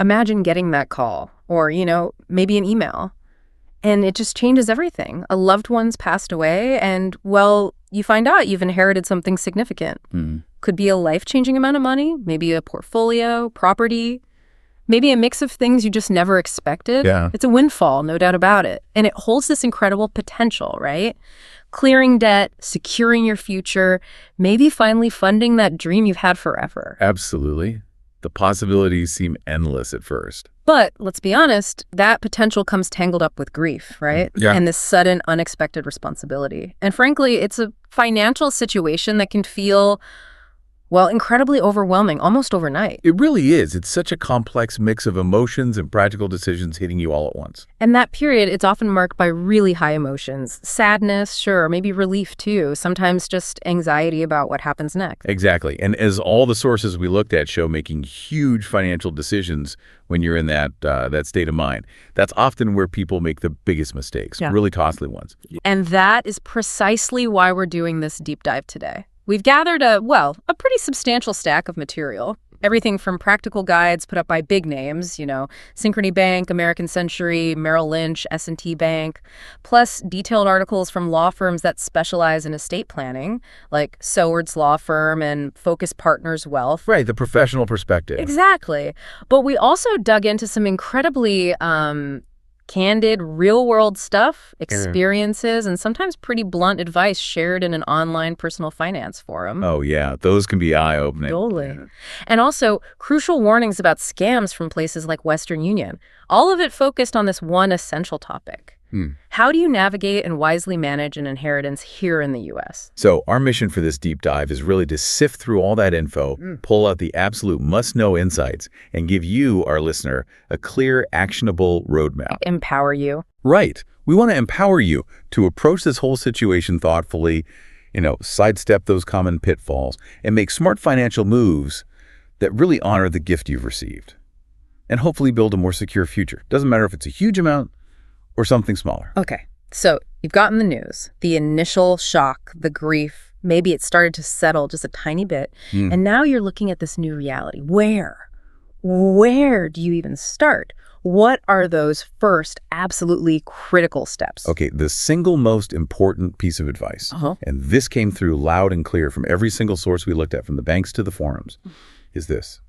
Imagine getting that call or, maybe an email, and it just changes everything. A loved one's passed away and, well, you find out you've inherited something significant. Could be a life-changing amount of money, maybe a portfolio, property, maybe a mix of things you just never expected. Yeah. It's a windfall, no doubt about it. And it holds this incredible potential, right? Clearing debt, securing your future, maybe finally funding that dream you've had forever. Absolutely. The possibilities seem endless at first. But let's be honest, that potential comes tangled up with grief, right? Yeah. And this sudden, unexpected responsibility. And frankly, it's a financial situation that can feel, well, incredibly overwhelming, almost overnight. It really is. It's such a complex mix of emotions and practical decisions hitting you all at once. And that period, it's often marked by really high emotions. Sadness, sure, maybe relief too. Sometimes just anxiety about what happens next. Exactly. And as all the sources we looked at show, making huge financial decisions when you're in that state of mind, that's often where people make the biggest mistakes, really costly ones. And that is precisely why we're doing this deep dive today. We've gathered a pretty substantial stack of material. Everything from practical guides put up by big names, Synchrony Bank, American Century, Merrill Lynch, S&T Bank, plus detailed articles from law firms that specialize in estate planning, like Soward's Law Firm and Focus Partners Wealth. Right, the professional perspective. Exactly. But we also dug into some incredibly candid, real-world stuff, experiences, and sometimes pretty blunt advice shared in an online personal finance forum. Oh, yeah. Those can be eye-opening. Totally. Yeah. And also crucial warnings about scams from places like Western Union. All of it focused on this one essential topic. How do you navigate and wisely manage an inheritance here in the U.S.? So our mission for this deep dive is really to sift through all that info, pull out the absolute must-know insights, and give you, our listener, a clear, actionable roadmap. Empower you. Right. We want to empower you to approach this whole situation thoughtfully, sidestep those common pitfalls, and make smart financial moves that really honor the gift you've received, and hopefully build a more secure future. Doesn't matter if it's a huge amount or something smaller. Okay, so you've gotten the news, the initial shock, the grief, maybe it started to settle just a tiny bit, and now you're looking at this new reality. Where do you even start? What are those first absolutely critical steps? Okay, the single most important piece of advice, and this came through loud and clear from every single source we looked at, from the banks to the forums, is this.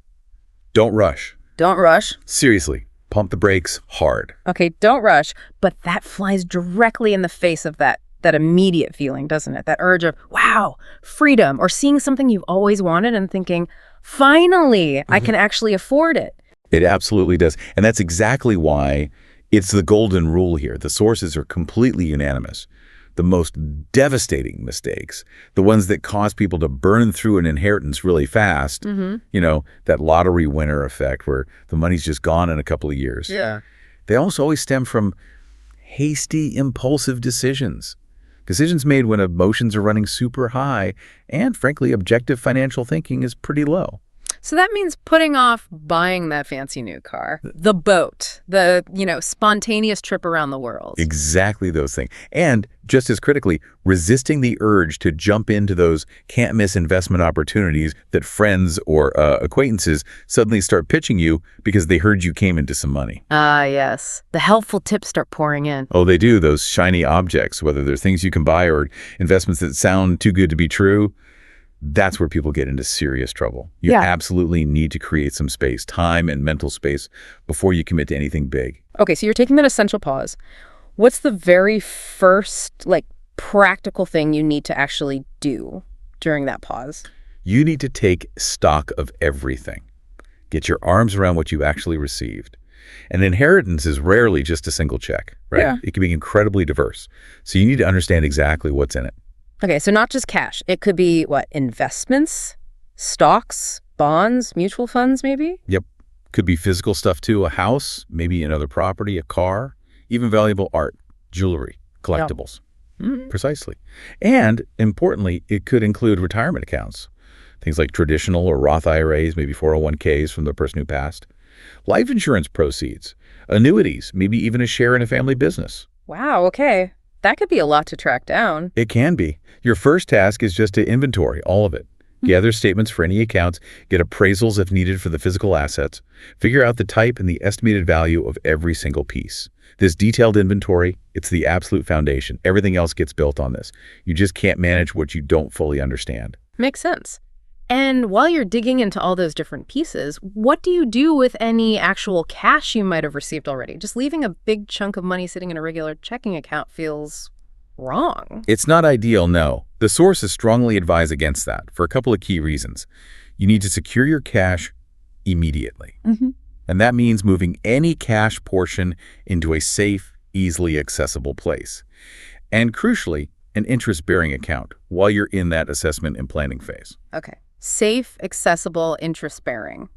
Don't rush. Don't rush. Seriously. Pump the brakes hard. Okay, don't rush, but that flies directly in the face of that immediate feeling, doesn't it? That urge of, wow, freedom, or seeing something you've always wanted and thinking, finally, I can actually afford it. It absolutely does. And that's exactly why it's the golden rule here. The sources are completely unanimous. The most devastating mistakes, the ones that cause people to burn through an inheritance really fast, that lottery winner effect where the money's just gone in a couple of years. Yeah. They also always stem from hasty, impulsive decisions. Decisions made when emotions are running super high and, frankly, objective financial thinking is pretty low. So that means putting off buying that fancy new car, the boat, the, spontaneous trip around the world. Exactly those things. And just as critically, resisting the urge to jump into those can't-miss investment opportunities that friends or acquaintances suddenly start pitching you because they heard you came into some money. Ah, yes. The helpful tips start pouring in. Oh, they do. Those shiny objects, whether they're things you can buy or investments that sound too good to be true. That's where people get into serious trouble. You absolutely need to create some space, time and mental space, before you commit to anything big. Okay, so you're taking that essential pause. What's the very first, practical thing you need to actually do during that pause? You need to take stock of everything. Get your arms around what you actually received. An inheritance is rarely just a single check, right? Yeah. It can be incredibly diverse. So you need to understand exactly what's in it. Okay, so not just cash. It could be, investments, stocks, bonds, mutual funds, maybe? Yep. Could be physical stuff too, a house, maybe another property, a car, even valuable art, jewelry, collectibles. Precisely. And importantly, it could include retirement accounts, things like traditional or Roth IRAs, maybe 401ks from the person who passed, life insurance proceeds, annuities, maybe even a share in a family business. Wow, okay. That could be a lot to track down. It can be. Your first task is just to inventory all of it. Gather statements for any accounts, get appraisals if needed for the physical assets, figure out the type and the estimated value of every single piece. This detailed inventory, it's the absolute foundation. Everything else gets built on this. You just can't manage what you don't fully understand. Makes sense. And while you're digging into all those different pieces, what do you do with any actual cash you might have received already? Just leaving a big chunk of money sitting in a regular checking account feels wrong. It's not ideal, no. The sources strongly advise against that for a couple of key reasons. You need to secure your cash immediately. And that means moving any cash portion into a safe, easily accessible place. And crucially, an interest-bearing account while you're in that assessment and planning phase. Okay. Safe, accessible, interest-bearing.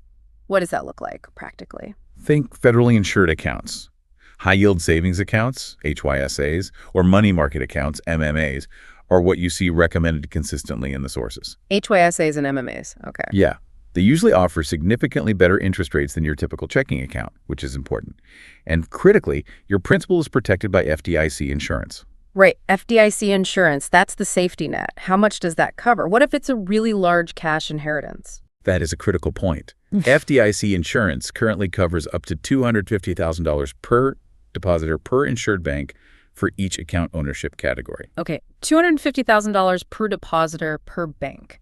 What does that look like practically? Think federally insured accounts, high-yield savings accounts, HYSAs, or money market accounts, MMAs, are what you see recommended consistently in the sources. HYSAs and MMAs. Okay. Yeah. They usually offer significantly better interest rates than your typical checking account, which is important. And critically, your principal is protected by FDIC insurance. Right. FDIC insurance, that's the safety net. How much does that cover? What if it's a really large cash inheritance? That is a critical point. FDIC insurance currently covers up to $250,000 per depositor per insured bank for each account ownership category. Okay, $250,000 per depositor per bank.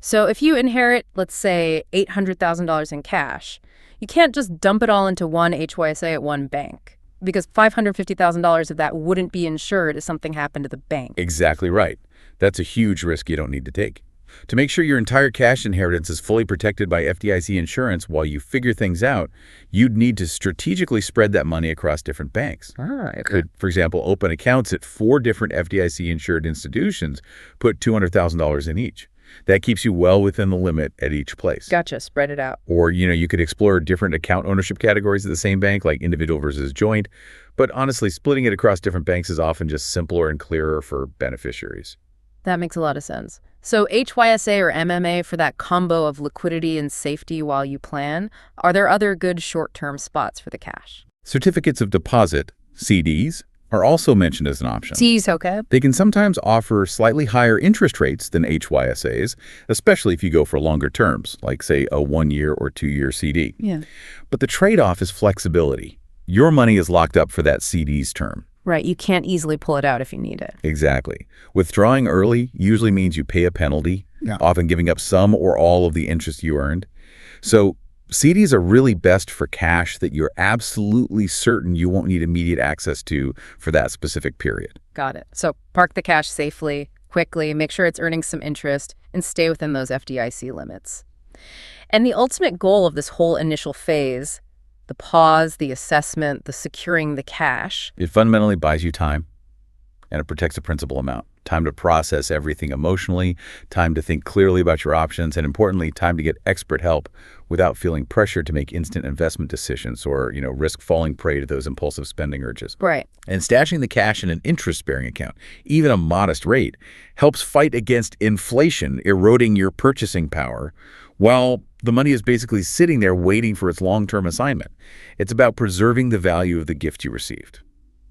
So if you inherit, let's say, $800,000 in cash, you can't just dump it all into one HYSA at one bank, because $550,000 of that wouldn't be insured if something happened to the bank. Exactly right. That's a huge risk you don't need to take. To make sure your entire cash inheritance is fully protected by FDIC insurance while you figure things out, you'd need to strategically spread that money across different banks. Okay. Could, for example, open accounts at 4 different FDIC-insured institutions, put $200,000 in each. That keeps you well within the limit at each place. Gotcha. Spread it out. Or, you could explore different account ownership categories at the same bank, like individual versus joint. But honestly, splitting it across different banks is often just simpler and clearer for beneficiaries. That makes a lot of sense. So HYSA or MMA for that combo of liquidity and safety while you plan. Are there other good short-term spots for the cash? Certificates of deposit, CDs, are also mentioned as an option. C's, okay. They can sometimes offer slightly higher interest rates than HYSAs, especially if you go for longer terms, like, say, a 1-year or 2-year CD. Yeah. But the trade-off is flexibility. Your money is locked up for that CD's term. Right, you can't easily pull it out if you need it. Exactly. Withdrawing early usually means you pay a penalty, often giving up some or all of the interest you earned. So CDs are really best for cash that you're absolutely certain you won't need immediate access to for that specific period. Got it. So park the cash safely, quickly, make sure it's earning some interest, and stay within those FDIC limits. And the ultimate goal of this whole initial phase, the pause, the assessment, the securing the cash. It fundamentally buys you time, and it protects the principal amount. Time to process everything emotionally, time to think clearly about your options, and importantly, time to get expert help without feeling pressure to make instant investment decisions or, risk falling prey to those impulsive spending urges. Right. And stashing the cash in an interest-bearing account, even a modest rate, helps fight against inflation eroding your purchasing power, while the money is basically sitting there waiting for its long-term assignment. It's about preserving the value of the gift you received.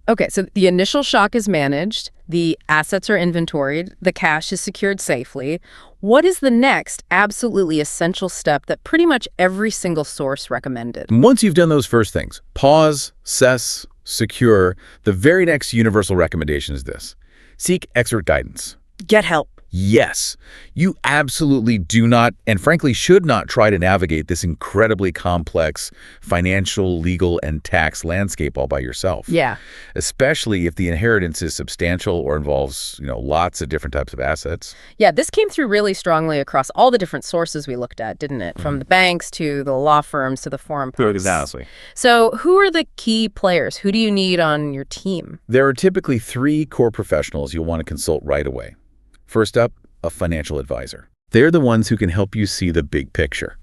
Okay, so the initial shock is managed, the assets are inventoried, the cash is secured safely. What is the next absolutely essential step that pretty much every single source recommended? Once you've done those first things, pause, assess, secure, the very next universal recommendation is this: seek expert guidance. Get help. Yes, you absolutely do not, and frankly should not, try to navigate this incredibly complex financial, legal, and tax landscape all by yourself. Yeah. Especially if the inheritance is substantial or involves, lots of different types of assets. Yeah, this came through really strongly across all the different sources we looked at, didn't it? From the banks to the law firms to the foreign posts. Exactly. So who are the key players? Who do you need on your team? There are typically 3 core professionals you'll want to consult right away. First up, a financial advisor. They're the ones who can help you see the big picture.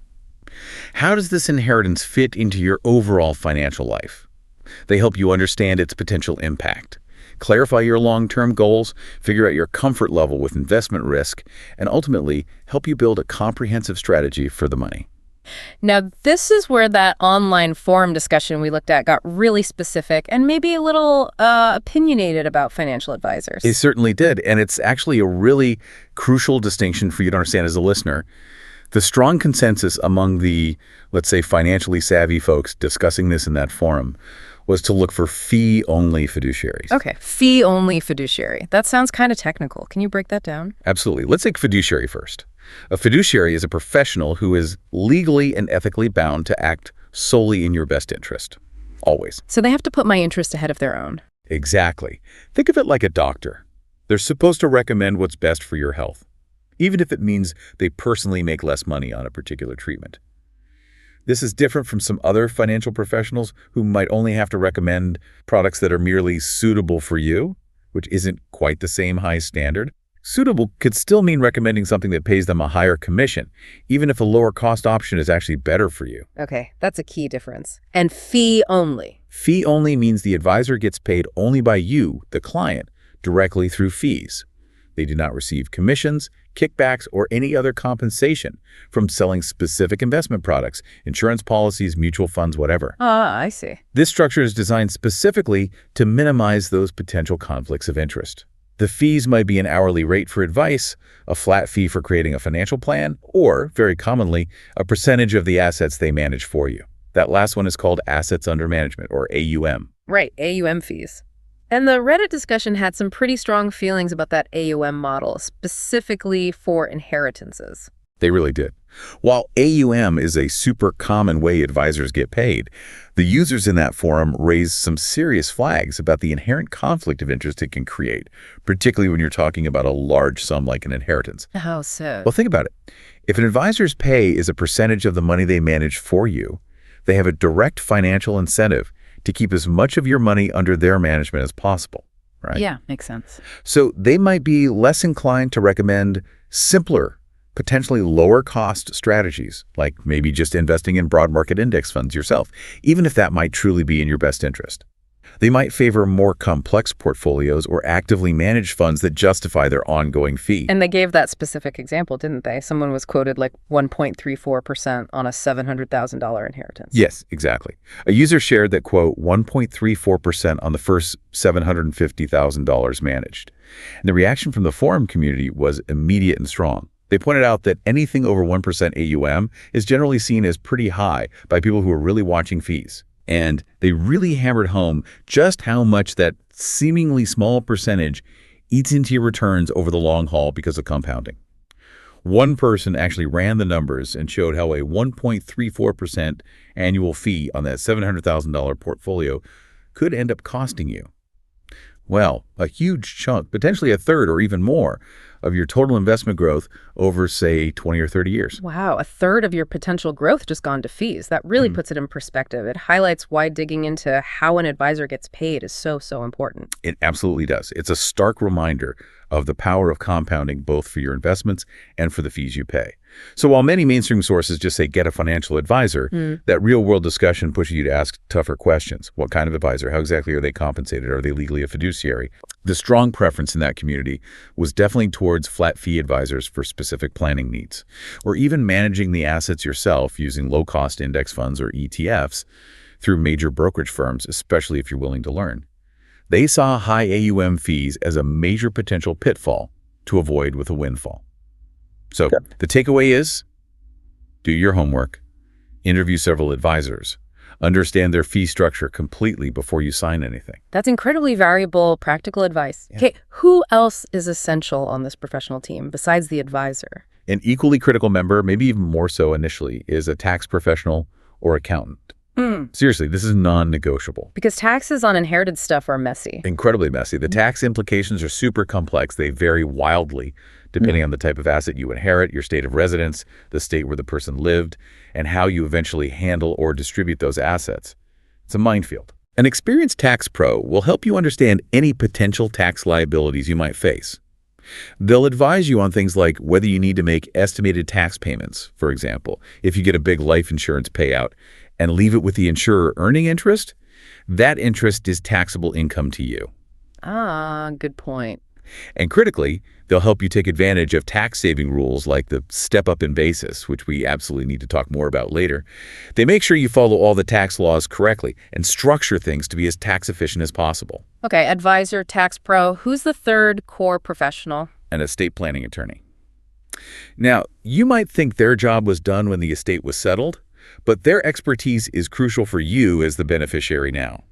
How does this inheritance fit into your overall financial life? They help you understand its potential impact, clarify your long-term goals, figure out your comfort level with investment risk, and ultimately help you build a comprehensive strategy for the money. Now, this is where that online forum discussion we looked at got really specific and maybe a little opinionated about financial advisors. It certainly did, and it's actually a really crucial distinction for you to understand as a listener. The strong consensus among the, let's say, financially savvy folks discussing this in that forum was to look for fee-only fiduciaries. Okay, fee-only fiduciary. That sounds kind of technical. Can you break that down? Absolutely. Let's take fiduciary first. A fiduciary is a professional who is legally and ethically bound to act solely in your best interest. Always. So they have to put my interest ahead of their own. Exactly. Think of it like a doctor. They're supposed to recommend what's best for your health, even if it means they personally make less money on a particular treatment. This is different from some other financial professionals who might only have to recommend products that are merely suitable for you, which isn't quite the same high standard. Suitable could still mean recommending something that pays them a higher commission, even if a lower cost option is actually better for you. Okay, that's a key difference. And fee only. Fee only means the advisor gets paid only by you, the client, directly through fees. They do not receive commissions, kickbacks, or any other compensation from selling specific investment products, insurance policies, mutual funds, whatever. I see. This structure is designed specifically to minimize those potential conflicts of interest. The fees might be an hourly rate for advice, a flat fee for creating a financial plan, or, very commonly, a percentage of the assets they manage for you. That last one is called assets under management, or AUM. Right, AUM fees. And the Reddit discussion had some pretty strong feelings about that AUM model, specifically for inheritances. They really did. While AUM is a super common way advisors get paid, the users in that forum raised some serious flags about the inherent conflict of interest it can create, particularly when you're talking about a large sum like an inheritance. How so? Well, think about it. If an advisor's pay is a percentage of the money they manage for you, they have a direct financial incentive to keep as much of your money under their management as possible, right? Yeah, makes sense. So they might be less inclined to recommend simpler, potentially lower-cost strategies, like maybe just investing in broad market index funds yourself, even if that might truly be in your best interest. They might favor more complex portfolios or actively managed funds that justify their ongoing fee. And they gave that specific example, didn't they? Someone was quoted like 1.34% on a $700,000 inheritance. Yes, exactly. A user shared that, quote, 1.34% on the first $750,000 managed. And the reaction from the forum community was immediate and strong. They pointed out that anything over 1% AUM is generally seen as pretty high by people who are really watching fees. And they really hammered home just how much that seemingly small percentage eats into your returns over the long haul because of compounding. One person actually ran the numbers and showed how a 1.34% annual fee on that $700,000 portfolio could end up costing you, well, a huge chunk, potentially a third or even more, of your total investment growth over, say, 20 or 30 years. Wow, a third of your potential growth just gone to fees. That really puts it in perspective. It highlights why digging into how an advisor gets paid is so important. It absolutely does. It's a stark reminder of the power of compounding both for your investments and for the fees you pay. So while many mainstream sources just say get a financial advisor, that real-world discussion pushes you to ask tougher questions. What kind of advisor? How exactly are they compensated? Are they legally a fiduciary? The strong preference in that community was definitely towards flat fee advisors for specific planning needs, or even managing the assets yourself using low-cost index funds or ETFs through major brokerage firms, especially if you're willing to learn. They saw high AUM fees as a major potential pitfall to avoid with a windfall. So the takeaway is, do your homework, interview several advisors, understand their fee structure completely before you sign anything. That's incredibly valuable, practical advice. Okay, who else is essential on this professional team besides the advisor? An equally critical member, maybe even more so initially, is a tax professional or accountant. Seriously, this is non-negotiable. Because taxes on inherited stuff are messy. Incredibly messy. The tax implications are super complex. They vary wildly depending on the type of asset you inherit, your state of residence, the state where the person lived, and how you eventually handle or distribute those assets. It's a minefield. An experienced tax pro will help you understand any potential tax liabilities you might face. They'll advise you on things like whether you need to make estimated tax payments, for example, if you get a big life insurance payout, and leave it with the insurer earning interest. That interest is taxable income to you. Ah, good point. And critically, they'll help you take advantage of tax-saving rules like the step-up in basis, which we absolutely need to talk more about later. They make sure you follow all the tax laws correctly and structure things to be as tax efficient as possible. Okay, advisor, tax pro. Who's the third core professional? An estate planning attorney. Now, you might think their job was done when the estate was settled, but their expertise is crucial for you as the beneficiary now.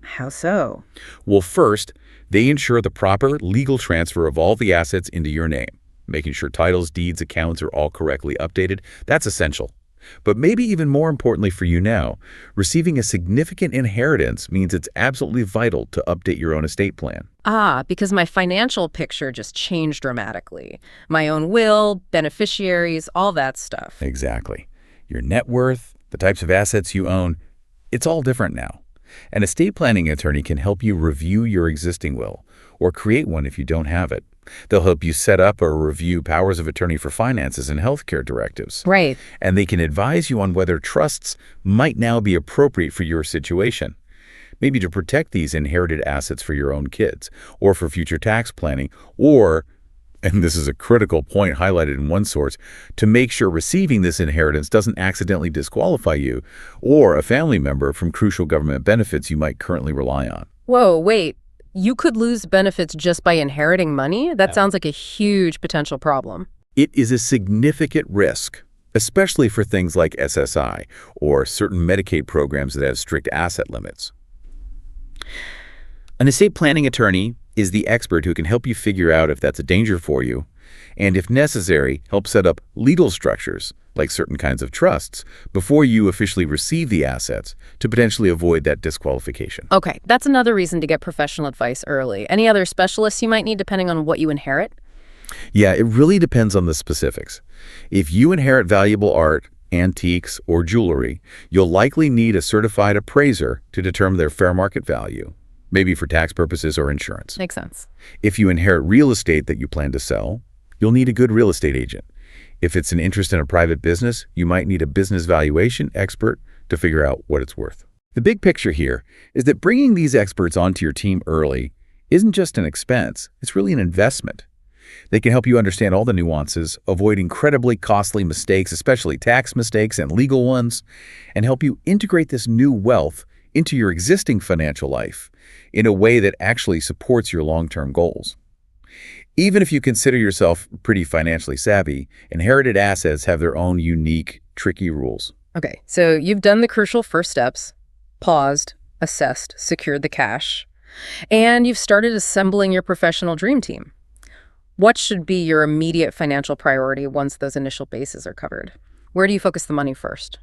How so? Well, first, they ensure the proper legal transfer of all the assets into your name, making sure titles, deeds, accounts are all correctly updated. That's essential. But maybe even more importantly for you now, receiving a significant inheritance means it's absolutely vital to update your own estate plan. Because my financial picture just changed dramatically. My own will, beneficiaries, all that stuff. Exactly. Your net worth, the types of assets you own, it's all different now. An estate planning attorney can help you review your existing will, or create one if you don't have it. They'll help you set up or review powers of attorney for finances and healthcare directives. Right. And they can advise you on whether trusts might now be appropriate for your situation. Maybe to protect these inherited assets for your own kids, or for future tax planning, or, and this is a critical point highlighted in one source, to make sure receiving this inheritance doesn't accidentally disqualify you or a family member from crucial government benefits you might currently rely on. Whoa, wait. You could lose benefits just by inheriting money? That sounds like a huge potential problem. It is a significant risk, especially for things like SSI or certain Medicaid programs that have strict asset limits. An estate planning attorney is the expert who can help you figure out if that's a danger for you, and if necessary, help set up legal structures, like certain kinds of trusts, before you officially receive the assets to potentially avoid that disqualification. Okay, that's another reason to get professional advice early. Any other specialists you might need depending on what you inherit? Yeah, it really depends on the specifics. If you inherit valuable art, antiques, or jewelry, you'll likely need a certified appraiser to determine their fair market value, maybe for tax purposes or insurance. Makes sense. If you inherit real estate that you plan to sell, you'll need a good real estate agent. If it's an interest in a private business, you might need a business valuation expert to figure out what it's worth. The big picture here is that bringing these experts onto your team early isn't just an expense, it's really an investment. They can help you understand all the nuances, avoid incredibly costly mistakes, especially tax mistakes and legal ones, and help you integrate this new wealth into your existing financial life in a way that actually supports your long-term goals. Even if you consider yourself pretty financially savvy, inherited assets have their own unique, tricky rules. Okay, so you've done the crucial first steps, paused, assessed, secured the cash, and you've started assembling your professional dream team. What should be your immediate financial priority once those initial bases are covered? Where do you focus the money first?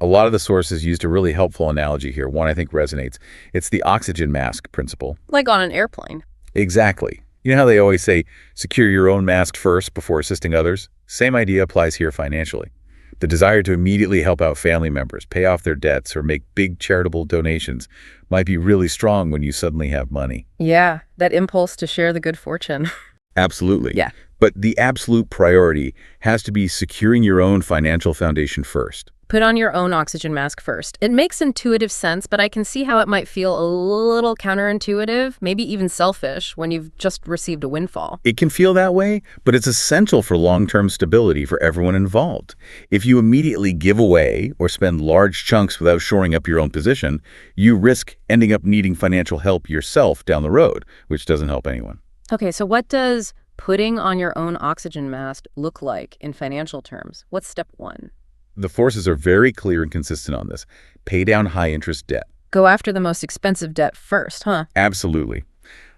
A lot of the sources used a really helpful analogy here, one I think resonates. It's the oxygen mask principle. Like on an airplane. Exactly. You know how they always say, secure your own mask first before assisting others? Same idea applies here financially. The desire to immediately help out family members, pay off their debts, or make big charitable donations might be really strong when you suddenly have money. Yeah, that impulse to share the good fortune. Absolutely. Yeah. But the absolute priority has to be securing your own financial foundation first. Put on your own oxygen mask first. It makes intuitive sense, but I can see how it might feel a little counterintuitive, maybe even selfish, when you've just received a windfall. It can feel that way, but it's essential for long-term stability for everyone involved. If you immediately give away or spend large chunks without shoring up your own position, you risk ending up needing financial help yourself down the road, which doesn't help anyone. Okay, so what does putting on your own oxygen mask look like in financial terms? What's step one? The forces are very clear and consistent on this. Pay down high-interest debt. Go after the most expensive debt first, huh? Absolutely.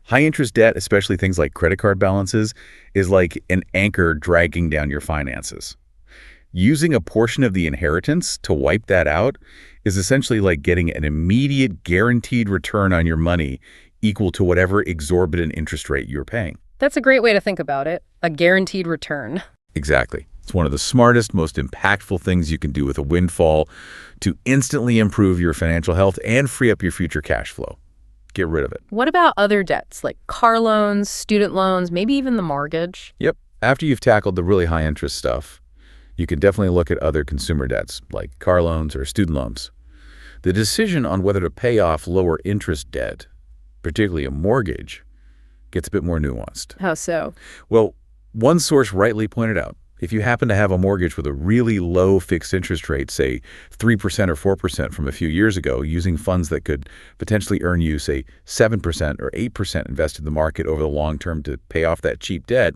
High-interest debt, especially things like credit card balances, is like an anchor dragging down your finances. Using a portion of the inheritance to wipe that out is essentially like getting an immediate guaranteed return on your money equal to whatever exorbitant interest rate you're paying. That's a great way to think about it. A guaranteed return. Exactly. It's one of the smartest, most impactful things you can do with a windfall to instantly improve your financial health and free up your future cash flow. Get rid of it. What about other debts like car loans, student loans, maybe even the mortgage? Yep. After you've tackled the really high interest stuff, you can definitely look at other consumer debts like car loans or student loans. The decision on whether to pay off lower interest debt, particularly a mortgage, gets a bit more nuanced. How so? Well, one source rightly pointed out, if you happen to have a mortgage with a really low fixed interest rate, say 3% or 4% from a few years ago, using funds that could potentially earn you, say, 7% or 8% invested in the market over the long term to pay off that cheap debt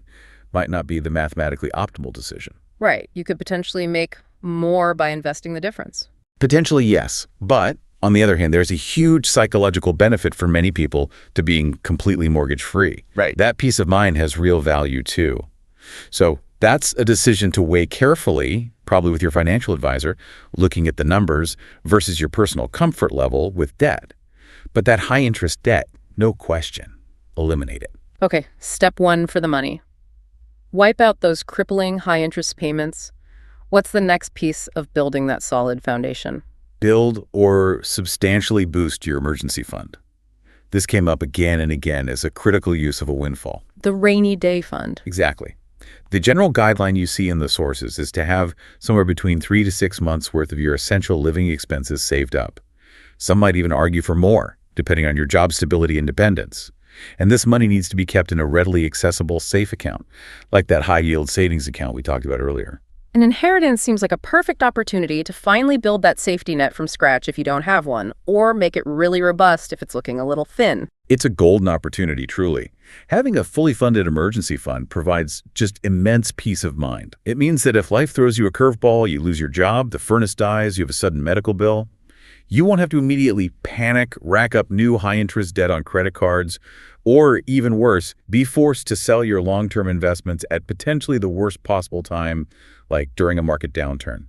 might not be the mathematically optimal decision. Right. You could potentially make more by investing the difference. Potentially, yes. But on the other hand, there's a huge psychological benefit for many people to being completely mortgage-free. Right. That peace of mind has real value, too. So that's a decision to weigh carefully, probably with your financial advisor, looking at the numbers versus your personal comfort level with debt. But that high-interest debt, no question, eliminate it. Okay, step one for the money. Wipe out those crippling high-interest payments. What's the next piece of building that solid foundation? Build or substantially boost your emergency fund. This came up again and again as a critical use of a windfall. The rainy day fund. Exactly. The general guideline you see in the sources is to have somewhere between 3 to 6 months worth of your essential living expenses saved up. Some might even argue for more, depending on your job stability and dependence. And this money needs to be kept in a readily accessible safe account, like that high-yield savings account we talked about earlier. An inheritance seems like a perfect opportunity to finally build that safety net from scratch if you don't have one, or make it really robust if it's looking a little thin. It's a golden opportunity, truly. Having a fully funded emergency fund provides just immense peace of mind. It means that if life throws you a curveball, you lose your job, the furnace dies, you have a sudden medical bill, you won't have to immediately panic, rack up new high-interest debt on credit cards, or even worse, be forced to sell your long-term investments at potentially the worst possible time, like during a market downturn.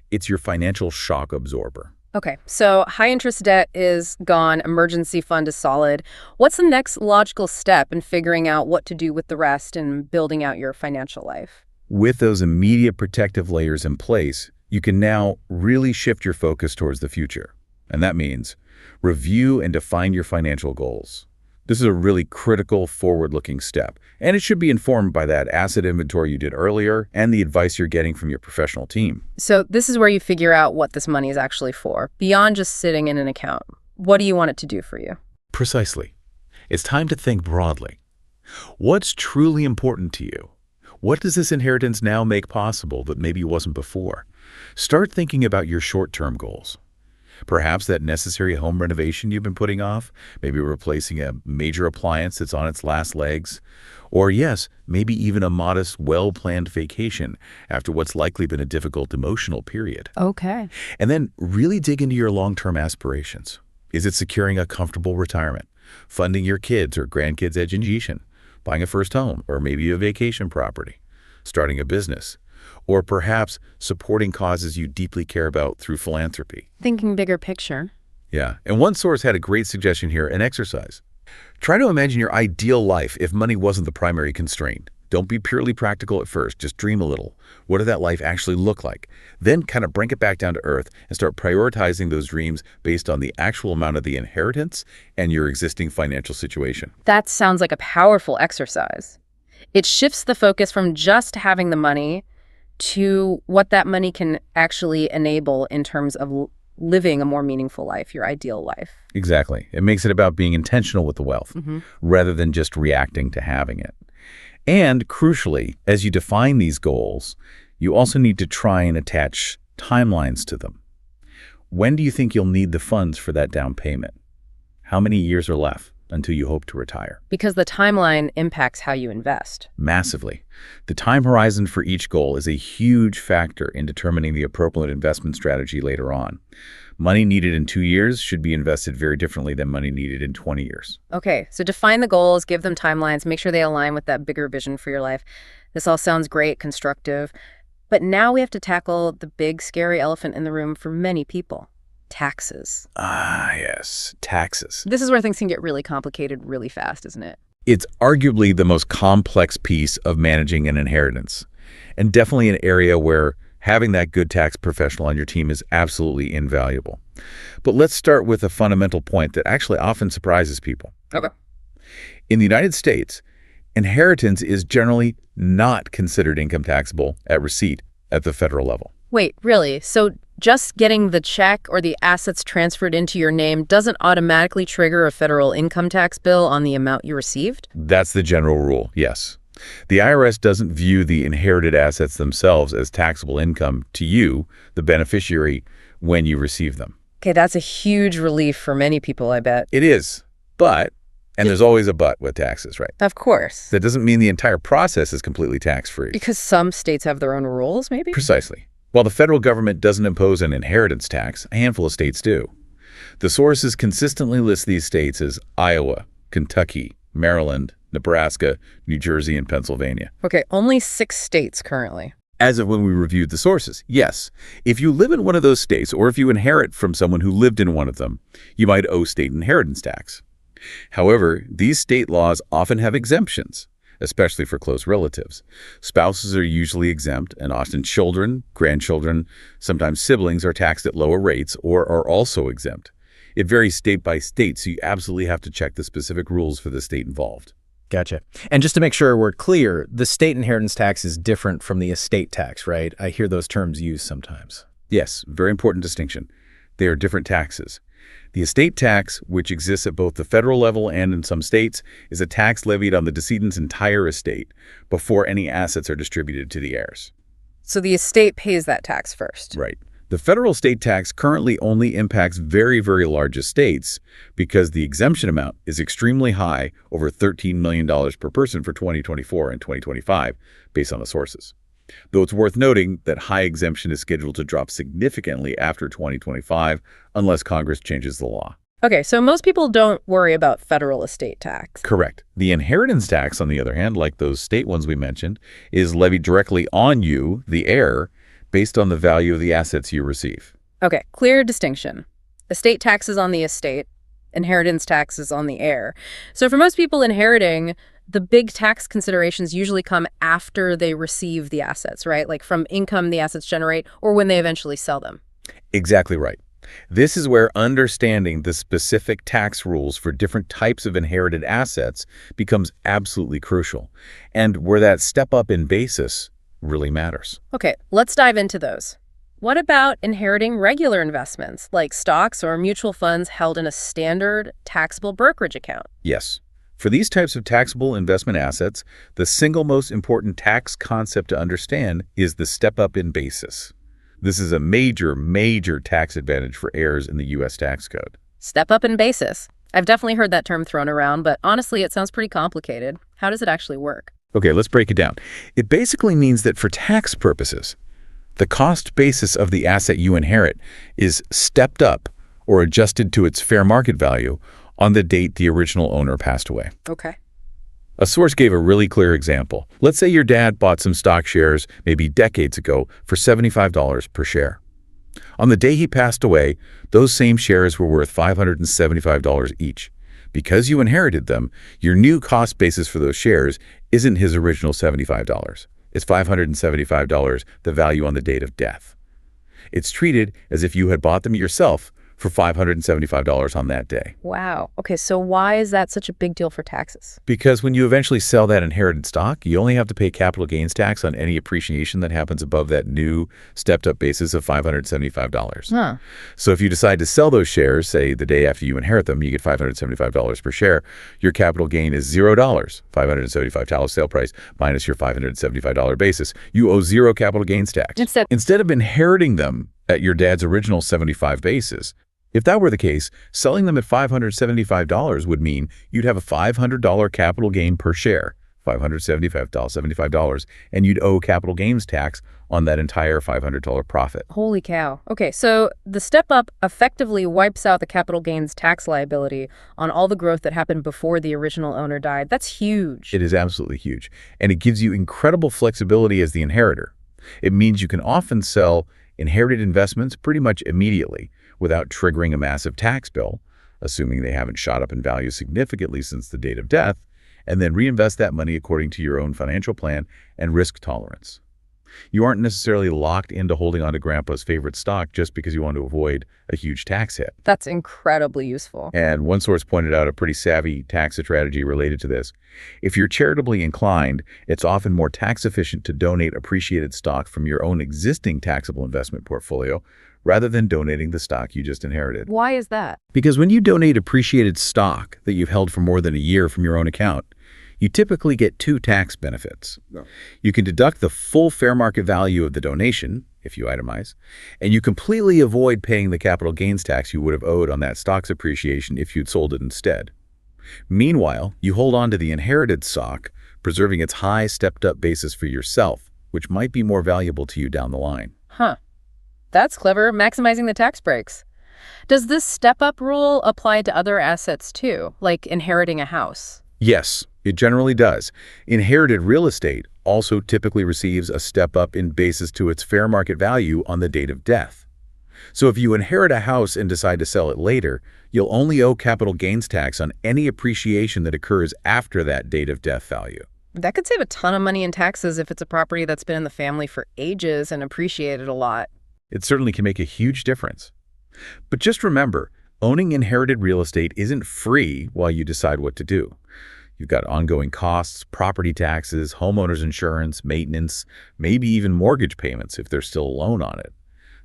It's your financial shock absorber. Okay, so high-interest debt is gone, emergency fund is solid. What's the next logical step in figuring out what to do with the rest and building out your financial life? With those immediate protective layers in place, you can now really shift your focus towards the future. And that means review and define your financial goals. This is a really critical forward-looking step, and it should be informed by that asset inventory you did earlier and the advice you're getting from your professional team. So this is where you figure out what this money is actually for, beyond just sitting in an account. What do you want it to do for you? Precisely. It's time to think broadly. What's truly important to you? What does this inheritance now make possible that maybe wasn't before? Start thinking about your short-term goals. Perhaps that necessary home renovation you've been putting off, maybe replacing a major appliance that's on its last legs, or yes, maybe even a modest, well-planned vacation after what's likely been a difficult emotional period. Okay. And then really dig into your long-term aspirations. Is it securing a comfortable retirement, funding your kids' or grandkids' education, buying a first home or maybe a vacation property, starting a business, or perhaps supporting causes you deeply care about through philanthropy? Thinking bigger picture. Yeah, and one source had a great suggestion here, an exercise. Try to imagine your ideal life if money wasn't the primary constraint. Don't be purely practical at first, just dream a little. What did that life actually look like? Then kind of bring it back down to earth and start prioritizing those dreams based on the actual amount of the inheritance and your existing financial situation. That sounds like a powerful exercise. It shifts the focus from just having the money to what that money can actually enable in terms of living a more meaningful life, your ideal life. Exactly. It makes it about being intentional with the wealth rather than just reacting to having it. And crucially, as you define these goals, you also need to try and attach timelines to them. When do you think you'll need the funds for that down payment? How many years are left until you hope to retire? Because the timeline impacts how you invest. Massively. The time horizon for each goal is a huge factor in determining the appropriate investment strategy later on. Money needed in 2 years should be invested very differently than money needed in 20 years. Okay, so define the goals, give them timelines, make sure they align with that bigger vision for your life. This all sounds great, constructive, but now we have to tackle the big, scary elephant in the room for many people. Taxes. Ah, yes, taxes. This is where things can get really complicated really fast, isn't it? It's arguably the most complex piece of managing an inheritance, and definitely an area where having that good tax professional on your team is absolutely invaluable. But let's start with a fundamental point that actually often surprises people. Okay. In the United States, inheritance is generally not considered income taxable at receipt at the federal level. Wait, really? So just getting the check or the assets transferred into your name doesn't automatically trigger a federal income tax bill on the amount you received? That's the general rule, yes. The IRS doesn't view the inherited assets themselves as taxable income to you, the beneficiary, when you receive them. Okay, that's a huge relief for many people, I bet. It is, but, and there's always a but with taxes, right? Of course. That doesn't mean the entire process is completely tax-free. Because some states have their own rules, maybe? Precisely. While the federal government doesn't impose an inheritance tax, a handful of states do. The sources consistently list these states as Iowa, Kentucky, Maryland, Nebraska, New Jersey, and Pennsylvania. Okay, only 6 states currently. As of when we reviewed the sources, yes. If you live in one of those states, or if you inherit from someone who lived in one of them, you might owe state inheritance tax. However, these state laws often have exemptions, especially for close relatives. Spouses are usually exempt, and often children, grandchildren, sometimes siblings are taxed at lower rates or are also exempt. It varies state by state, so you absolutely have to check the specific rules for the state involved. Gotcha. And just to make sure we're clear, the state inheritance tax is different from the estate tax, right? I hear those terms used sometimes. Yes, very important distinction. They are different taxes. The estate tax, which exists at both the federal level and in some states, is a tax levied on the decedent's entire estate before any assets are distributed to the heirs. So the estate pays that tax first. Right. The federal estate tax currently only impacts very, very large estates because the exemption amount is extremely high, over $13 million per person for 2024 and 2025, based on the sources. Though it's worth noting that high exemption is scheduled to drop significantly after 2025 unless Congress changes the law. Okay, so most people don't worry about federal estate tax. Correct. The inheritance tax, on the other hand, like those state ones we mentioned, is levied directly on you, the heir, based on the value of the assets you receive. Okay, clear distinction. Estate tax is on the estate, inheritance tax is on the heir. So for most people inheriting, the big tax considerations usually come after they receive the assets, right? Like from income the assets generate or when they eventually sell them. Exactly right. This is where understanding the specific tax rules for different types of inherited assets becomes absolutely crucial, and where that step up in basis really matters. Okay, let's dive into those. What about inheriting regular investments, like stocks or mutual funds held in a standard taxable brokerage account? Yes. For these types of taxable investment assets, the single most important tax concept to understand is the step up in basis. This is a major, major tax advantage for heirs in the U.S. tax code. Step up in basis. I've definitely heard that term thrown around, but honestly, it sounds pretty complicated. How does it actually work? Okay, let's break it down. It basically means that for tax purposes, the cost basis of the asset you inherit is stepped up or adjusted to its fair market value on the date the original owner passed away. Okay. A source gave a really clear example. Let's say your dad bought some stock shares maybe decades ago for $75 per share. On the day he passed away, those same shares were worth $575 each. Because you inherited them, your new cost basis for those shares isn't his original $75. It's $575, the value on the date of death. It's treated as if you had bought them yourself for $575 on that day. Wow. Okay, so why is that such a big deal for taxes? Because when you eventually sell that inherited stock, you only have to pay capital gains tax on any appreciation that happens above that new stepped-up basis of $575. Huh. So if you decide to sell those shares, say the day after you inherit them, you get $575 per share, your capital gain is $0, $575 sale price minus your $575 basis. You owe zero capital gains tax. Instead of inheriting them at your dad's original $75 basis, if that were the case, selling them at $575 would mean you'd have a $500 capital gain per share, $575, and you'd owe capital gains tax on that entire $500 profit. Holy cow. Okay, so the step up effectively wipes out the capital gains tax liability on all the growth that happened before the original owner died. That's huge. It is absolutely huge, and it gives you incredible flexibility as the inheritor. It means you can often sell inherited investments pretty much immediately without triggering a massive tax bill, assuming they haven't shot up in value significantly since the date of death, and then reinvest that money according to your own financial plan and risk tolerance. You aren't necessarily locked into holding on to grandpa's favorite stock just because you want to avoid a huge tax hit. That's incredibly useful. And one source pointed out a pretty savvy tax strategy related to this. If you're charitably inclined, it's often more tax efficient to donate appreciated stock from your own existing taxable investment portfolio rather than donating the stock you just inherited. Why is that? Because when you donate appreciated stock that you've held for more than a year from your own account, you typically get two tax benefits. You can deduct the full fair market value of the donation, if you itemize, and you completely avoid paying the capital gains tax you would have owed on that stock's appreciation if you'd sold it instead. Meanwhile, you hold on to the inherited stock, preserving its high stepped-up basis for yourself, which might be more valuable to you down the line. Huh. That's clever, maximizing the tax breaks. Does this step-up rule apply to other assets too, like inheriting a house? Yes, it generally does. Inherited real estate also typically receives a step-up in basis to its fair market value on the date of death. So if you inherit a house and decide to sell it later, you'll only owe capital gains tax on any appreciation that occurs after that date of death value. That could save a ton of money in taxes if it's a property that's been in the family for ages and appreciated a lot. It certainly can make a huge difference. But just remember, owning inherited real estate isn't free while you decide what to do. You've got ongoing costs, property taxes, homeowners insurance, maintenance, maybe even mortgage payments if there's still a loan on it.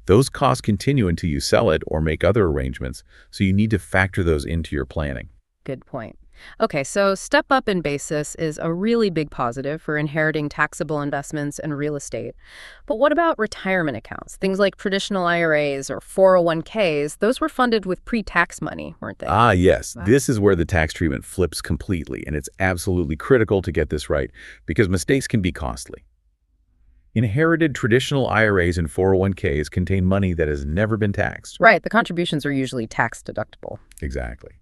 Those costs continue until you sell it or make other arrangements, so you need to factor those into your planning. Good point. Okay, so step up in basis is a really big positive for inheriting taxable investments and real estate. But what about retirement accounts? Things like traditional IRAs or 401ks, those were funded with pre-tax money, weren't they? Ah, yes. Wow. This is where the tax treatment flips completely, and it's absolutely critical to get this right because mistakes can be costly. Inherited traditional IRAs and 401ks contain money that has never been taxed. Right, the contributions are usually tax deductible. Exactly.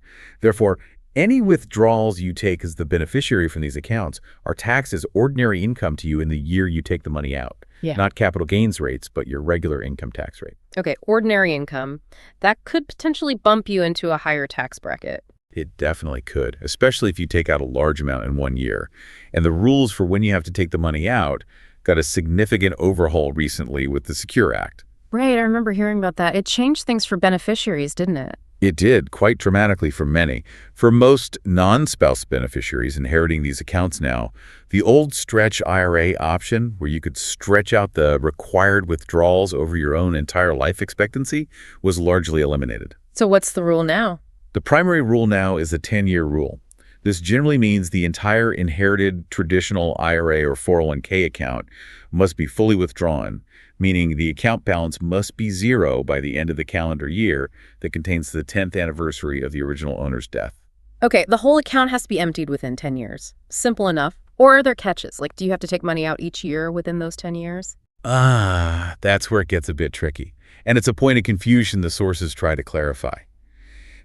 Therefore, any withdrawals you take as the beneficiary from these accounts are taxed as ordinary income to you in the year you take the money out. Yeah. Not capital gains rates, but your regular income tax rate. Okay, ordinary income, that could potentially bump you into a higher tax bracket. It definitely could, especially if you take out a large amount in one year. And the rules for when you have to take the money out got a significant overhaul recently with the Secure Act. Right, I remember hearing about that. It changed things for beneficiaries, didn't it? It did, quite dramatically for many. For most non-spouse beneficiaries inheriting these accounts now, the old stretch IRA option, where you could stretch out the required withdrawals over your own entire life expectancy, was largely eliminated. So what's the rule now? The primary rule now is the 10-year rule. This generally means the entire inherited traditional IRA or 401k account must be fully withdrawn, meaning the account balance must be zero by the end of the calendar year that contains the 10th anniversary of the original owner's death. Okay, the whole account has to be emptied within 10 years. Simple enough. Or are there catches? Like, do you have to take money out each year within those 10 years? That's where it gets a bit tricky. And it's a point of confusion the sources try to clarify.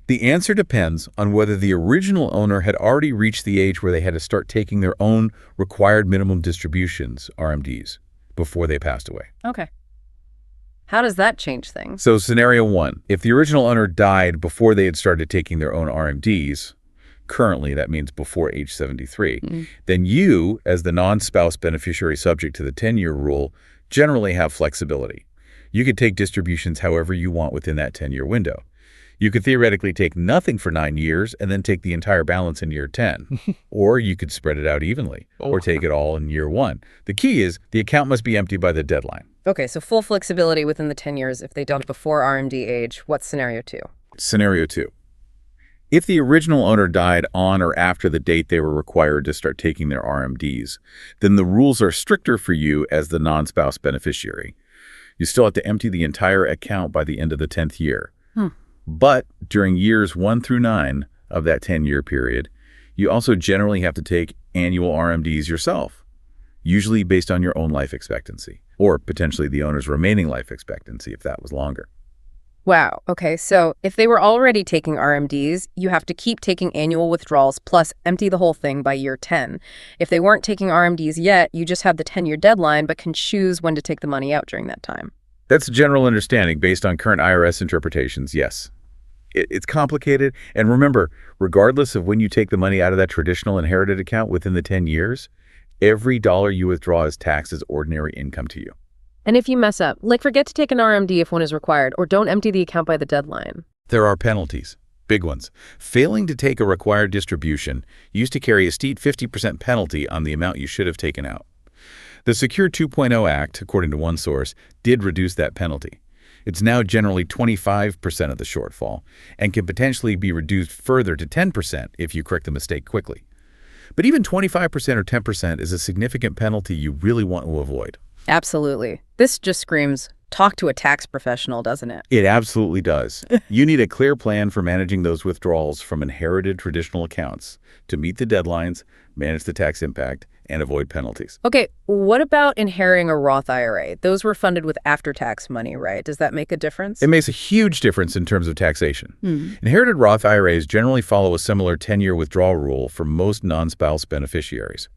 The answer depends on whether the original owner had already reached the age where they had to start taking their own required minimum distributions, RMDs, before they passed away. Okay. How does that change things? So scenario one, if the original owner died before they had started taking their own RMDs, currently that means before age 73, then you, as the non-spouse beneficiary subject to the 10-year rule, generally have flexibility. You could take distributions however you want within that 10-year window. You could theoretically take nothing for 9 years and then take the entire balance in year 10. Or you could spread it out evenly or take it all in year 1. The key is the account must be empty by the deadline. Okay, so full flexibility within the 10 years if they don't before RMD age. What's scenario 2? Scenario 2. If the original owner died on or after the date they were required to start taking their RMDs, then the rules are stricter for you as the non-spouse beneficiary. You still have to empty the entire account by the end of the 10th year. But during years 1 through 9 of that 10-year period, you also generally have to take annual RMDs yourself, usually based on your own life expectancy, or potentially the owner's remaining life expectancy if that was longer. Wow. Okay, so if they were already taking RMDs, you have to keep taking annual withdrawals plus empty the whole thing by year 10. If they weren't taking RMDs yet, you just have the 10-year deadline but can choose when to take the money out during that time. That's a general understanding based on current IRS interpretations, yes. It's complicated, and remember, regardless of when you take the money out of that traditional inherited account within the 10 years, every dollar you withdraw is taxed as ordinary income to you. And if you mess up, like forget to take an RMD if one is required, or don't empty the account by the deadline. There are penalties, big ones. Failing to take a required distribution used to carry a steep 50% penalty on the amount you should have taken out. The Secure 2.0 Act, according to one source, did reduce that penalty. It's now generally 25% of the shortfall and can potentially be reduced further to 10% if you correct the mistake quickly. But even 25% or 10% is a significant penalty you really want to avoid. Absolutely. This just screams, talk to a tax professional, doesn't it? It absolutely does. You need a clear plan for managing those withdrawals from inherited traditional accounts to meet the deadlines, manage the tax impact, and avoid penalties. Okay, what about inheriting a Roth IRA? Those were funded with after-tax money, right? Does that make a difference? It makes a huge difference in terms of taxation. Inherited Roth IRAs generally follow a similar 10-year withdrawal rule for most non-spouse beneficiaries,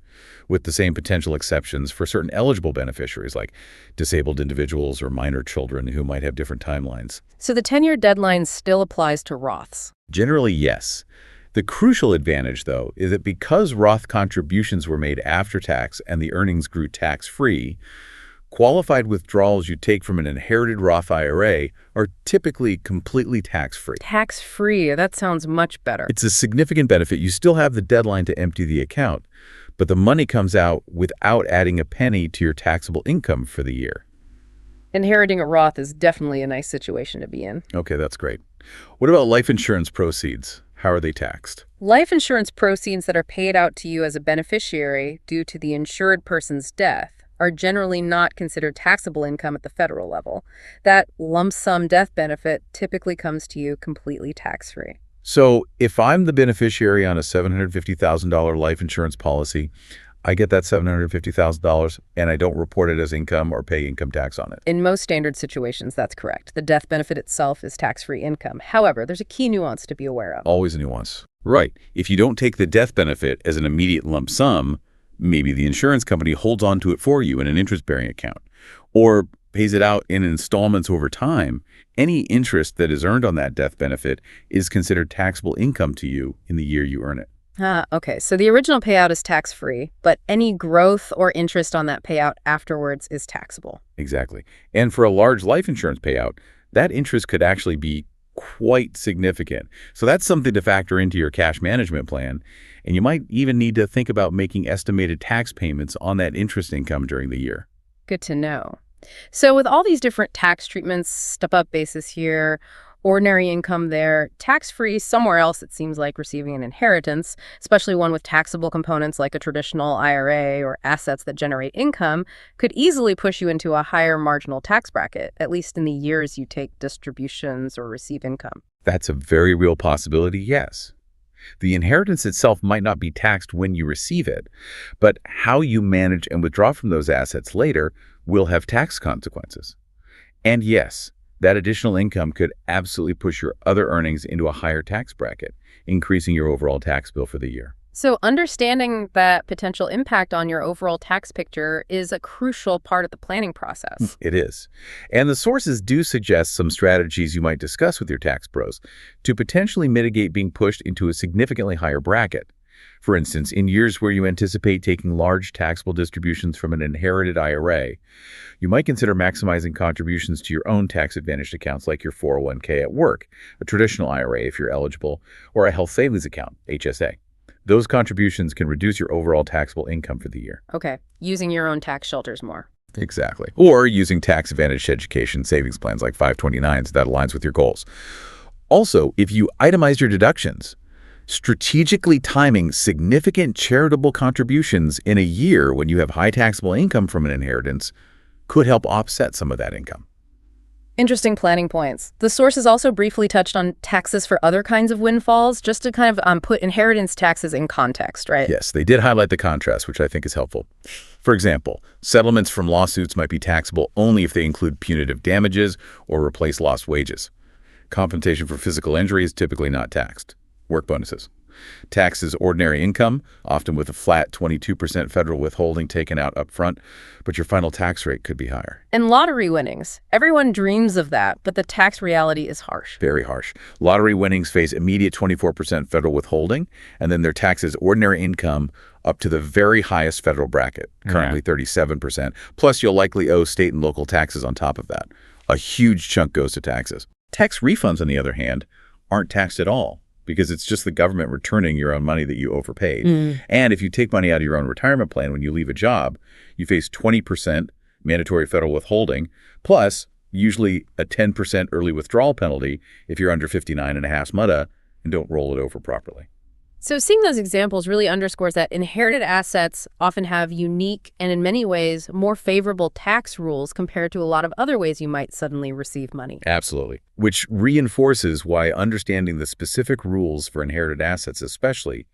with the same potential exceptions for certain eligible beneficiaries like disabled individuals or minor children who might have different timelines. So the 10-year deadline still applies to Roths? Generally, yes. The crucial advantage, though, is that because Roth contributions were made after tax and the earnings grew tax-free, qualified withdrawals you take from an inherited Roth IRA are typically completely tax-free. Tax-free, that sounds much better. It's a significant benefit. You still have the deadline to empty the account, but the money comes out without adding a penny to your taxable income for the year. Inheriting a Roth is definitely a nice situation to be in. Okay, that's great. What about life insurance proceeds? How are they taxed? Life insurance proceeds that are paid out to you as a beneficiary due to the insured person's death are generally not considered taxable income at the federal level. That lump sum death benefit typically comes to you completely tax-free. So if I'm the beneficiary on a $750,000 life insurance policy, I get that $750,000 and I don't report it as income or pay income tax on it. In most standard situations, that's correct. The death benefit itself is tax-free income. However, there's a key nuance to be aware of. Always a nuance. Right. If you don't take the death benefit as an immediate lump sum, maybe the insurance company holds on to it for you in an interest-bearing account or pays it out in installments over time. Any interest that is earned on that death benefit is considered taxable income to you in the year you earn it. Okay. So the original payout is tax-free, but any growth or interest on that payout afterwards is taxable. Exactly. And for a large life insurance payout, that interest could actually be quite significant. So that's something to factor into your cash management plan. And you might even need to think about making estimated tax payments on that interest income during the year. Good to know. So with all these different tax treatments, step-up basis here, ordinary income there, tax-free somewhere else, it seems like receiving an inheritance, especially one with taxable components like a traditional IRA or assets that generate income, could easily push you into a higher marginal tax bracket, at least in the years you take distributions or receive income. That's a very real possibility, yes. The inheritance itself might not be taxed when you receive it, but how you manage and withdraw from those assets later will have tax consequences. And yes, that additional income could absolutely push your other earnings into a higher tax bracket, increasing your overall tax bill for the year. So understanding that potential impact on your overall tax picture is a crucial part of the planning process. It is. And the sources do suggest some strategies you might discuss with your tax pros to potentially mitigate being pushed into a significantly higher bracket. For instance, in years where you anticipate taking large taxable distributions from an inherited IRA, you might consider maximizing contributions to your own tax-advantaged accounts like your 401k at work, a traditional IRA if you're eligible, or a health savings account, HSA. Those contributions can reduce your overall taxable income for the year. Okay, using your own tax shelters more. Exactly. Or using tax-advantaged education savings plans like 529s that aligns with your goals. Also, if you itemize your deductions, strategically timing significant charitable contributions in a year when you have high taxable income from an inheritance could help offset some of that income. Interesting planning points. The sources also briefly touched on taxes for other kinds of windfalls, just to kind of put inheritance taxes in context, right? Yes, they did highlight the contrast, which I think is helpful. For example, settlements from lawsuits might be taxable only if they include punitive damages or replace lost wages. Compensation for physical injury is typically not taxed. Work bonuses. Taxed as ordinary income, often with a flat 22% federal withholding taken out up front, but your final tax rate could be higher. And lottery winnings. Everyone dreams of that, but the tax reality is harsh. Very harsh. Lottery winnings face immediate 24% federal withholding, and then their tax as ordinary income up to the very highest federal bracket, currently 37%. Plus, you'll likely owe state and local taxes on top of that. A huge chunk goes to taxes. Tax refunds, on the other hand, aren't taxed at all, because it's just the government returning your own money that you overpaid. And if you take money out of your own retirement plan when you leave a job, you face 20% mandatory federal withholding, plus usually a 10% early withdrawal penalty if you're under 59 and a half SMUDA and don't roll it over properly. So seeing those examples really underscores that inherited assets often have unique and in many ways more favorable tax rules compared to a lot of other ways you might suddenly receive money. Absolutely. Which reinforces why understanding the specific rules for inherited assets, especially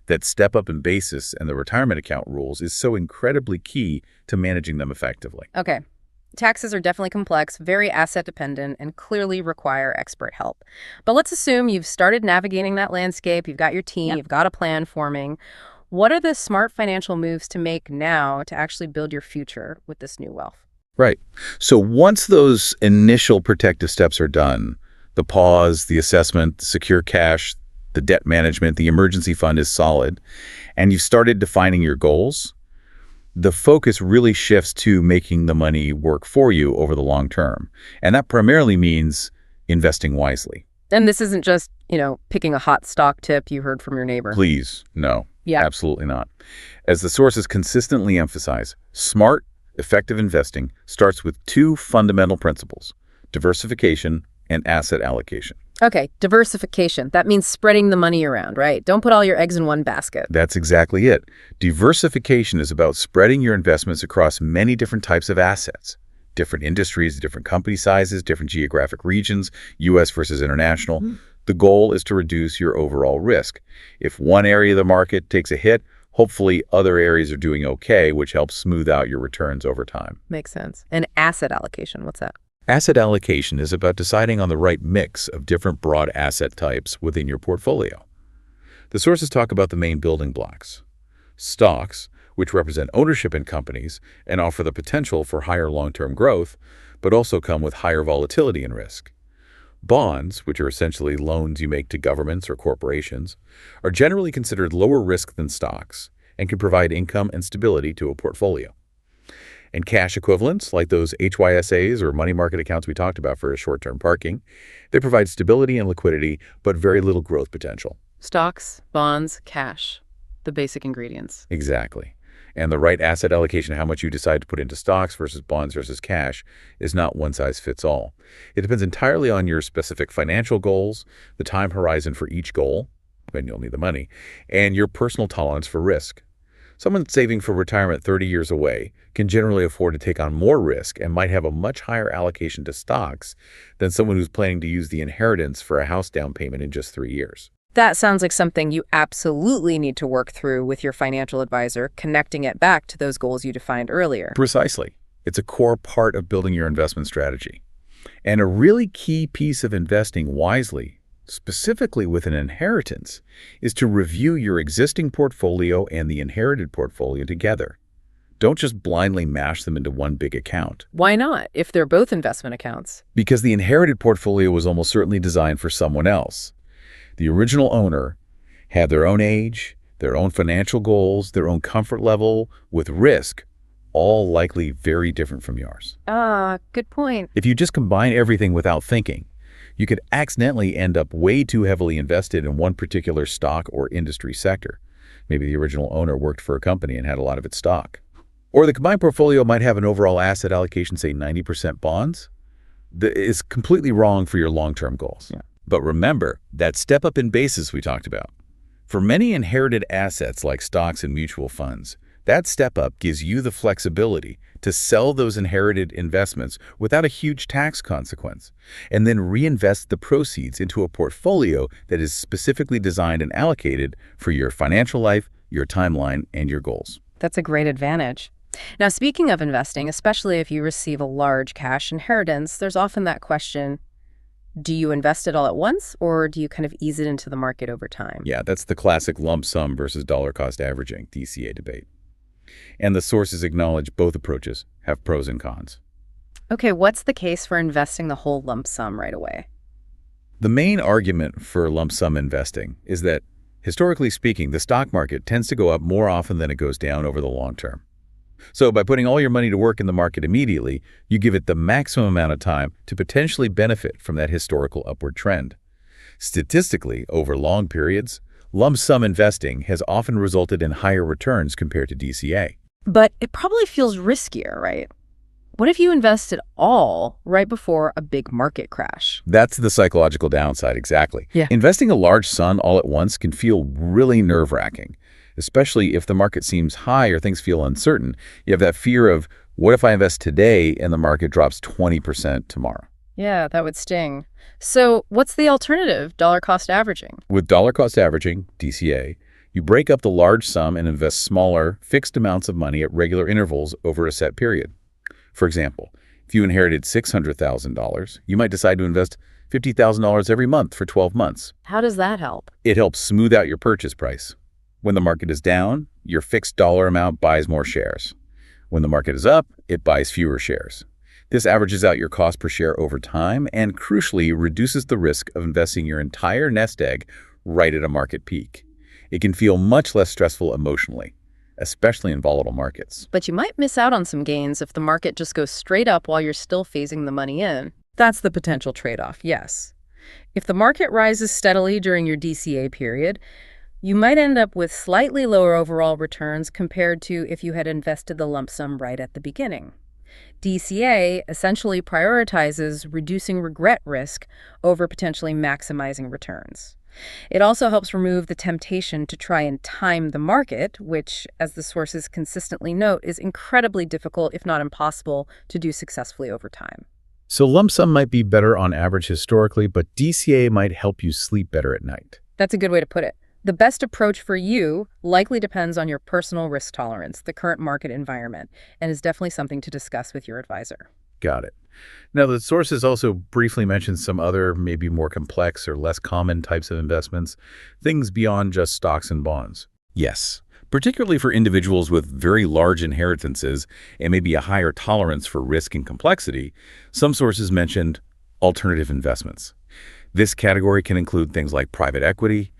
that step up in basis and the retirement account rules, is so incredibly key to managing them effectively. Okay. Taxes are definitely complex, very asset dependent, and clearly require expert help. But let's assume you've started navigating that landscape, you've got your team, you've got a plan forming. What are the smart financial moves to make now to actually build your future with this new wealth? Right. So once those initial protective steps are done, the pause, the assessment, the secure cash, the debt management, the emergency fund is solid, and you've started defining your goals, the focus really shifts to making the money work for you over the long term. And that primarily means investing wisely. And this isn't just, picking a hot stock tip you heard from your neighbor. Please, no. Yeah. Absolutely not. As the sources consistently emphasize, smart, effective investing starts with two fundamental principles: diversification and asset allocation. Okay, diversification. That means spreading the money around, right? Don't put all your eggs in one basket. That's exactly it. Diversification is about spreading your investments across many different types of assets, different industries, different company sizes, different geographic regions, U.S. versus international. The goal is to reduce your overall risk. If one area of the market takes a hit, hopefully other areas are doing okay, which helps smooth out your returns over time. Makes sense. And asset allocation, what's that? Asset allocation is about deciding on the right mix of different broad asset types within your portfolio. The sources talk about the main building blocks: stocks, which represent ownership in companies and offer the potential for higher long-term growth, but also come with higher volatility and risk. Bonds, which are essentially loans you make to governments or corporations, are generally considered lower risk than stocks and can provide income and stability to a portfolio. And cash equivalents, like those HYSAs or money market accounts we talked about for short-term parking, they provide stability and liquidity, but very little growth potential. Stocks, bonds, cash, the basic ingredients. Exactly. And the right asset allocation, how much you decide to put into stocks versus bonds versus cash, is not one size fits all. It depends entirely on your specific financial goals, the time horizon for each goal, when you'll need the money, and your personal tolerance for risk. Someone saving for retirement 30 years away can generally afford to take on more risk and might have a much higher allocation to stocks than someone who's planning to use the inheritance for a house down payment in just 3 years. That sounds like something you absolutely need to work through with your financial advisor, connecting it back to those goals you defined earlier. Precisely. It's a core part of building your investment strategy. And a really key piece of investing wisely, specifically with an inheritance, is to review your existing portfolio and the inherited portfolio together. Don't just blindly mash them into one big account. Why not, if they're both investment accounts? Because the inherited portfolio was almost certainly designed for someone else. The original owner had their own age, their own financial goals, their own comfort level with risk, all likely very different from yours. Good point. If you just combine everything without thinking, you could accidentally end up way too heavily invested in one particular stock or industry sector. Maybe the original owner worked for a company and had a lot of its stock. Or the combined portfolio might have an overall asset allocation, say 90% bonds. That is completely wrong for your long-term goals. Yeah. But remember, that step up in basis we talked about. For many inherited assets like stocks and mutual funds, that step up gives you the flexibility to sell those inherited investments without a huge tax consequence, and then reinvest the proceeds into a portfolio that is specifically designed and allocated for your financial life, your timeline, and your goals. That's a great advantage. Now, speaking of investing, especially if you receive a large cash inheritance, there's often that question, do you invest it all at once, or do you kind of ease it into the market over time? Yeah, that's the classic lump sum versus dollar cost averaging, DCA debate. And the sources acknowledge both approaches have pros and cons. Okay, what's the case for investing the whole lump sum right away? The main argument for lump sum investing is that, historically speaking, the stock market tends to go up more often than it goes down over the long term. So by putting all your money to work in the market immediately, you give it the maximum amount of time to potentially benefit from that historical upward trend. Statistically, over long periods, lump sum investing has often resulted in higher returns compared to DCA. But it probably feels riskier, right? What if you invested all right before a big market crash? That's the psychological downside, exactly. Yeah. Investing a large sum all at once can feel really nerve-wracking, especially if the market seems high or things feel uncertain. You have that fear of, what if I invest today and the market drops 20% tomorrow? Yeah, that would sting. So what's the alternative, dollar cost averaging? With dollar cost averaging, DCA, you break up the large sum and invest smaller, fixed amounts of money at regular intervals over a set period. For example, if you inherited $600,000, you might decide to invest $50,000 every month for 12 months. How does that help? It helps smooth out your purchase price. When the market is down, your fixed dollar amount buys more shares. When the market is up, it buys fewer shares. This averages out your cost per share over time and, crucially, reduces the risk of investing your entire nest egg right at a market peak. It can feel much less stressful emotionally, especially in volatile markets. But you might miss out on some gains if the market just goes straight up while you're still phasing the money in. That's the potential trade-off, yes. If the market rises steadily during your DCA period, you might end up with slightly lower overall returns compared to if you had invested the lump sum right at the beginning. DCA essentially prioritizes reducing regret risk over potentially maximizing returns. It also helps remove the temptation to try and time the market, which, as the sources consistently note, is incredibly difficult, if not impossible, to do successfully over time. So lump sum might be better on average historically, but DCA might help you sleep better at night. That's a good way to put it. The best approach for you likely depends on your personal risk tolerance, the current market environment, and is definitely something to discuss with your advisor. Got it. Now, the sources also briefly mentioned some other, maybe more complex or less common types of investments, things beyond just stocks and bonds. Yes, particularly for individuals with very large inheritances and maybe a higher tolerance for risk and complexity, some sources mentioned alternative investments. This category can include things like private equity,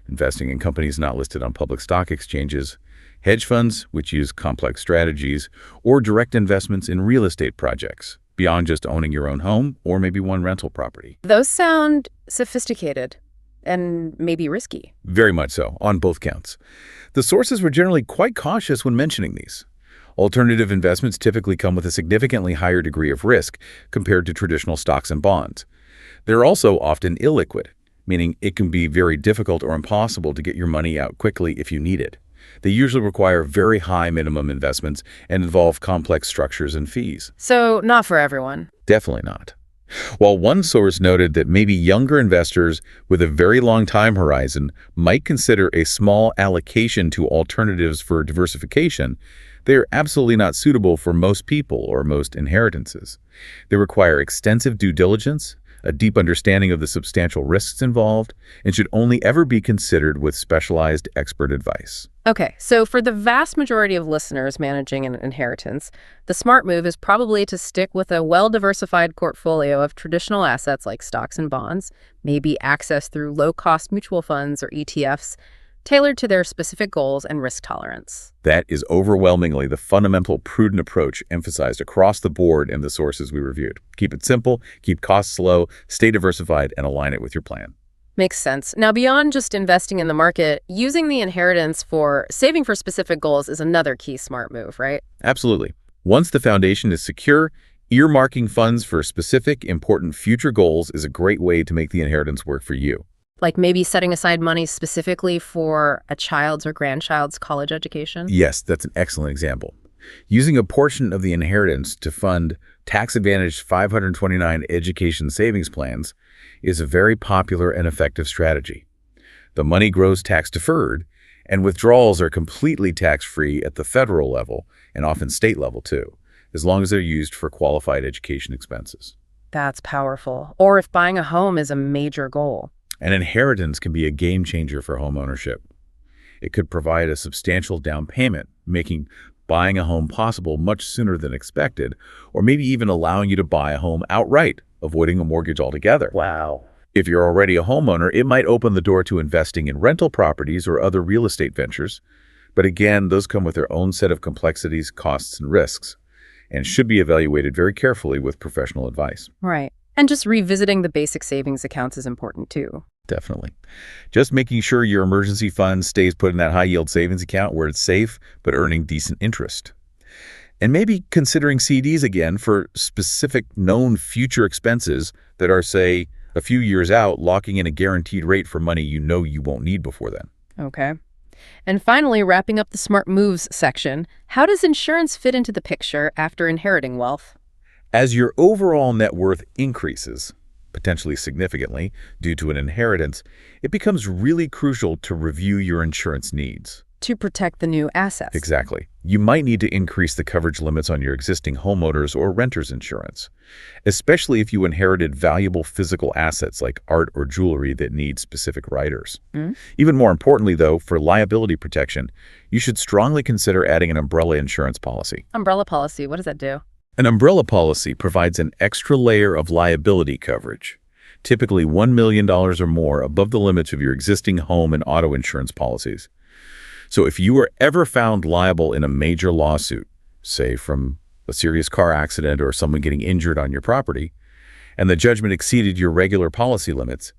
investing in companies not listed on public stock exchanges, hedge funds, which use complex strategies, or direct investments in real estate projects, beyond just owning your own home or maybe one rental property. Those sound sophisticated and maybe risky. Very much so, on both counts. The sources were generally quite cautious when mentioning these. Alternative investments typically come with a significantly higher degree of risk compared to traditional stocks and bonds. They're also often illiquid, meaning it can be very difficult or impossible to get your money out quickly if you need it. They usually require very high minimum investments and involve complex structures and fees. So not for everyone. Definitely not. While one source noted that maybe younger investors with a very long time horizon might consider a small allocation to alternatives for diversification, they are absolutely not suitable for most people or most inheritances. They require extensive due diligence, a deep understanding of the substantial risks involved, and should only ever be considered with specialized expert advice. Okay, so for the vast majority of listeners managing an inheritance, the smart move is probably to stick with a well-diversified portfolio of traditional assets like stocks and bonds, maybe accessed through low-cost mutual funds or ETFs, tailored to their specific goals and risk tolerance. That is overwhelmingly the fundamental prudent approach emphasized across the board in the sources we reviewed. Keep it simple, keep costs low, stay diversified, and align it with your plan. Makes sense. Now, beyond just investing in the market, using the inheritance for saving for specific goals is another key smart move, right? Absolutely. Once the foundation is secure, earmarking funds for specific, important future goals is a great way to make the inheritance work for you. Like maybe setting aside money specifically for a child's or grandchild's college education? Yes, that's an excellent example. Using a portion of the inheritance to fund tax-advantaged 529 education savings plans is a very popular and effective strategy. The money grows tax-deferred, and withdrawals are completely tax-free at the federal level and often state level too, as long as they're used for qualified education expenses. That's powerful. Or if buying a home is a major goal. An inheritance can be a game changer for home ownership. It could provide a substantial down payment, making buying a home possible much sooner than expected, or maybe even allowing you to buy a home outright, avoiding a mortgage altogether. Wow. If you're already a homeowner, it might open the door to investing in rental properties or other real estate ventures. But again, those come with their own set of complexities, costs, and risks, and should be evaluated very carefully with professional advice. Right. And just revisiting the basic savings accounts is important too. Definitely. Just making sure your emergency fund stays put in that high-yield savings account where it's safe but earning decent interest. And maybe considering CDs again for specific known future expenses that are, say, a few years out, locking in a guaranteed rate for money you know you won't need before then. Okay. And finally, wrapping up the smart moves section, how does insurance fit into the picture after inheriting wealth? As your overall net worth increases, potentially significantly due to an inheritance, it becomes really crucial to review your insurance needs. To protect the new assets. Exactly. You might need to increase the coverage limits on your existing homeowners or renters insurance, especially if you inherited valuable physical assets like art or jewelry that need specific riders. Even more importantly, though, for liability protection, you should strongly consider adding an umbrella insurance policy. Umbrella policy, what does that do? An umbrella policy provides an extra layer of liability coverage, typically $1 million or more above the limits of your existing home and auto insurance policies. So if you were ever found liable in a major lawsuit, say from a serious car accident or someone getting injured on your property, and the judgment exceeded your regular policy limits,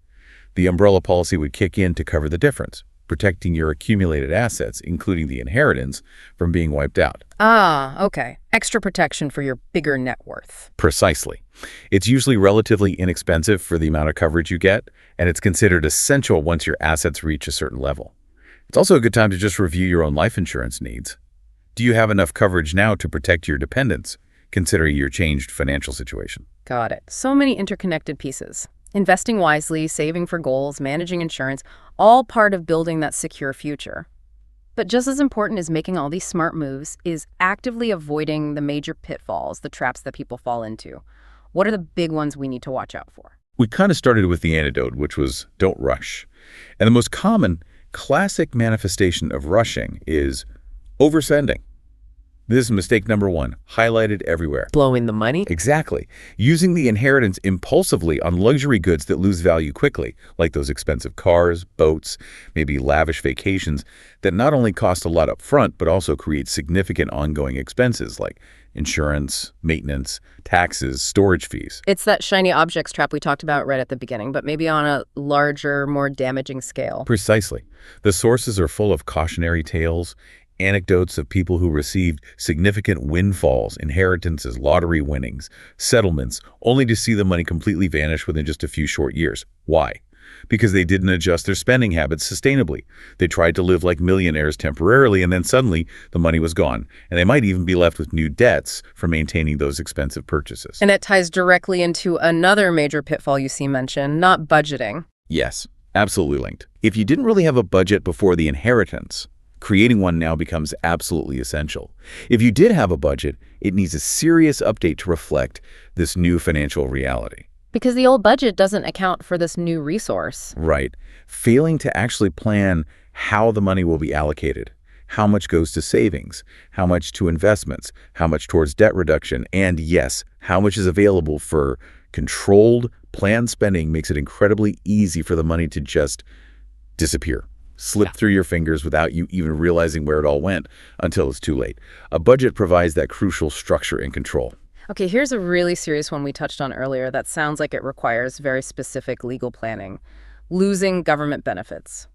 the umbrella policy would kick in to cover the difference, protecting your accumulated assets, including the inheritance, from being wiped out. Ah, okay. Extra protection for your bigger net worth. Precisely. It's usually relatively inexpensive for the amount of coverage you get, and it's considered essential once your assets reach a certain level. It's also a good time to just review your own life insurance needs. Do you have enough coverage now to protect your dependents, considering your changed financial situation? Got it. So many interconnected pieces. Investing wisely, saving for goals, managing insurance, all part of building that secure future. But just as important as making all these smart moves is actively avoiding the major pitfalls, the traps that people fall into. What are the big ones we need to watch out for? We kind of started with the antidote, which was don't rush. And the most common classic manifestation of rushing is overspending. This is mistake number one, highlighted everywhere. Blowing the money? Exactly. Using the inheritance impulsively on luxury goods that lose value quickly, like those expensive cars, boats, maybe lavish vacations that not only cost a lot up front, but also create significant ongoing expenses like insurance, maintenance, taxes, storage fees. It's that shiny objects trap we talked about right at the beginning, but maybe on a larger, more damaging scale. Precisely. The sources are full of cautionary tales, anecdotes of people who received significant windfalls, inheritances, lottery winnings, settlements, only to see the money completely vanish within just a few short years. Why? Because they didn't adjust their spending habits sustainably. They tried to live like millionaires temporarily, and then suddenly the money was gone. And they might even be left with new debts for maintaining those expensive purchases. And it ties directly into another major pitfall you see mentioned, not budgeting. Yes, absolutely linked. If you didn't really have a budget before the inheritance, creating one now becomes absolutely essential. If you did have a budget, it needs a serious update to reflect this new financial reality. Because the old budget doesn't account for this new resource. Right. Failing to actually plan how the money will be allocated, how much goes to savings, how much to investments, how much towards debt reduction, and yes, how much is available for controlled, planned spending makes it incredibly easy for the money to just disappear, slip through your fingers without you even realizing where it all went until it's too late. A budget provides that crucial structure and control. Okay, here's a really serious one we touched on earlier that sounds like it requires very specific legal planning. Losing government benefits.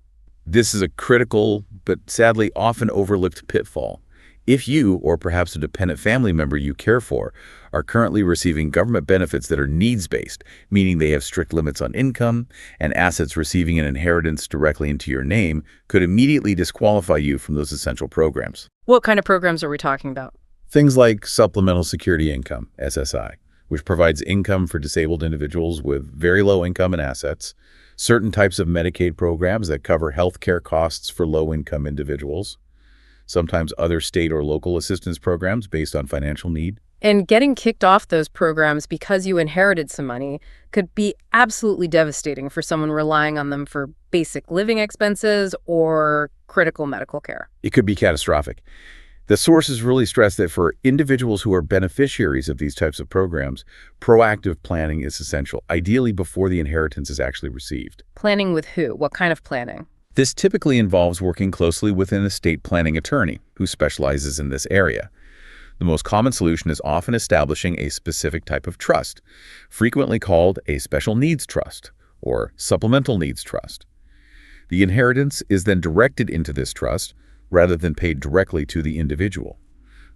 This is a critical, but sadly often overlooked pitfall. If you, or perhaps a dependent family member you care for, are currently receiving government benefits that are needs-based, meaning they have strict limits on income, and assets receiving an inheritance directly into your name could immediately disqualify you from those essential programs. What kind of programs are we talking about? Things like Supplemental Security Income, SSI, which provides income for disabled individuals with very low income and assets, certain types of Medicaid programs that cover health care costs for low-income individuals, sometimes other state or local assistance programs based on financial need. And getting kicked off those programs because you inherited some money could be absolutely devastating for someone relying on them for basic living expenses or critical medical care. It could be catastrophic. The sources really stress that for individuals who are beneficiaries of these types of programs, proactive planning is essential, ideally before the inheritance is actually received. Planning with who? What kind of planning? This typically involves working closely with an estate planning attorney who specializes in this area. The most common solution is often establishing a specific type of trust, frequently called a special needs trust or supplemental needs trust. The inheritance is then directed into this trust rather than paid directly to the individual.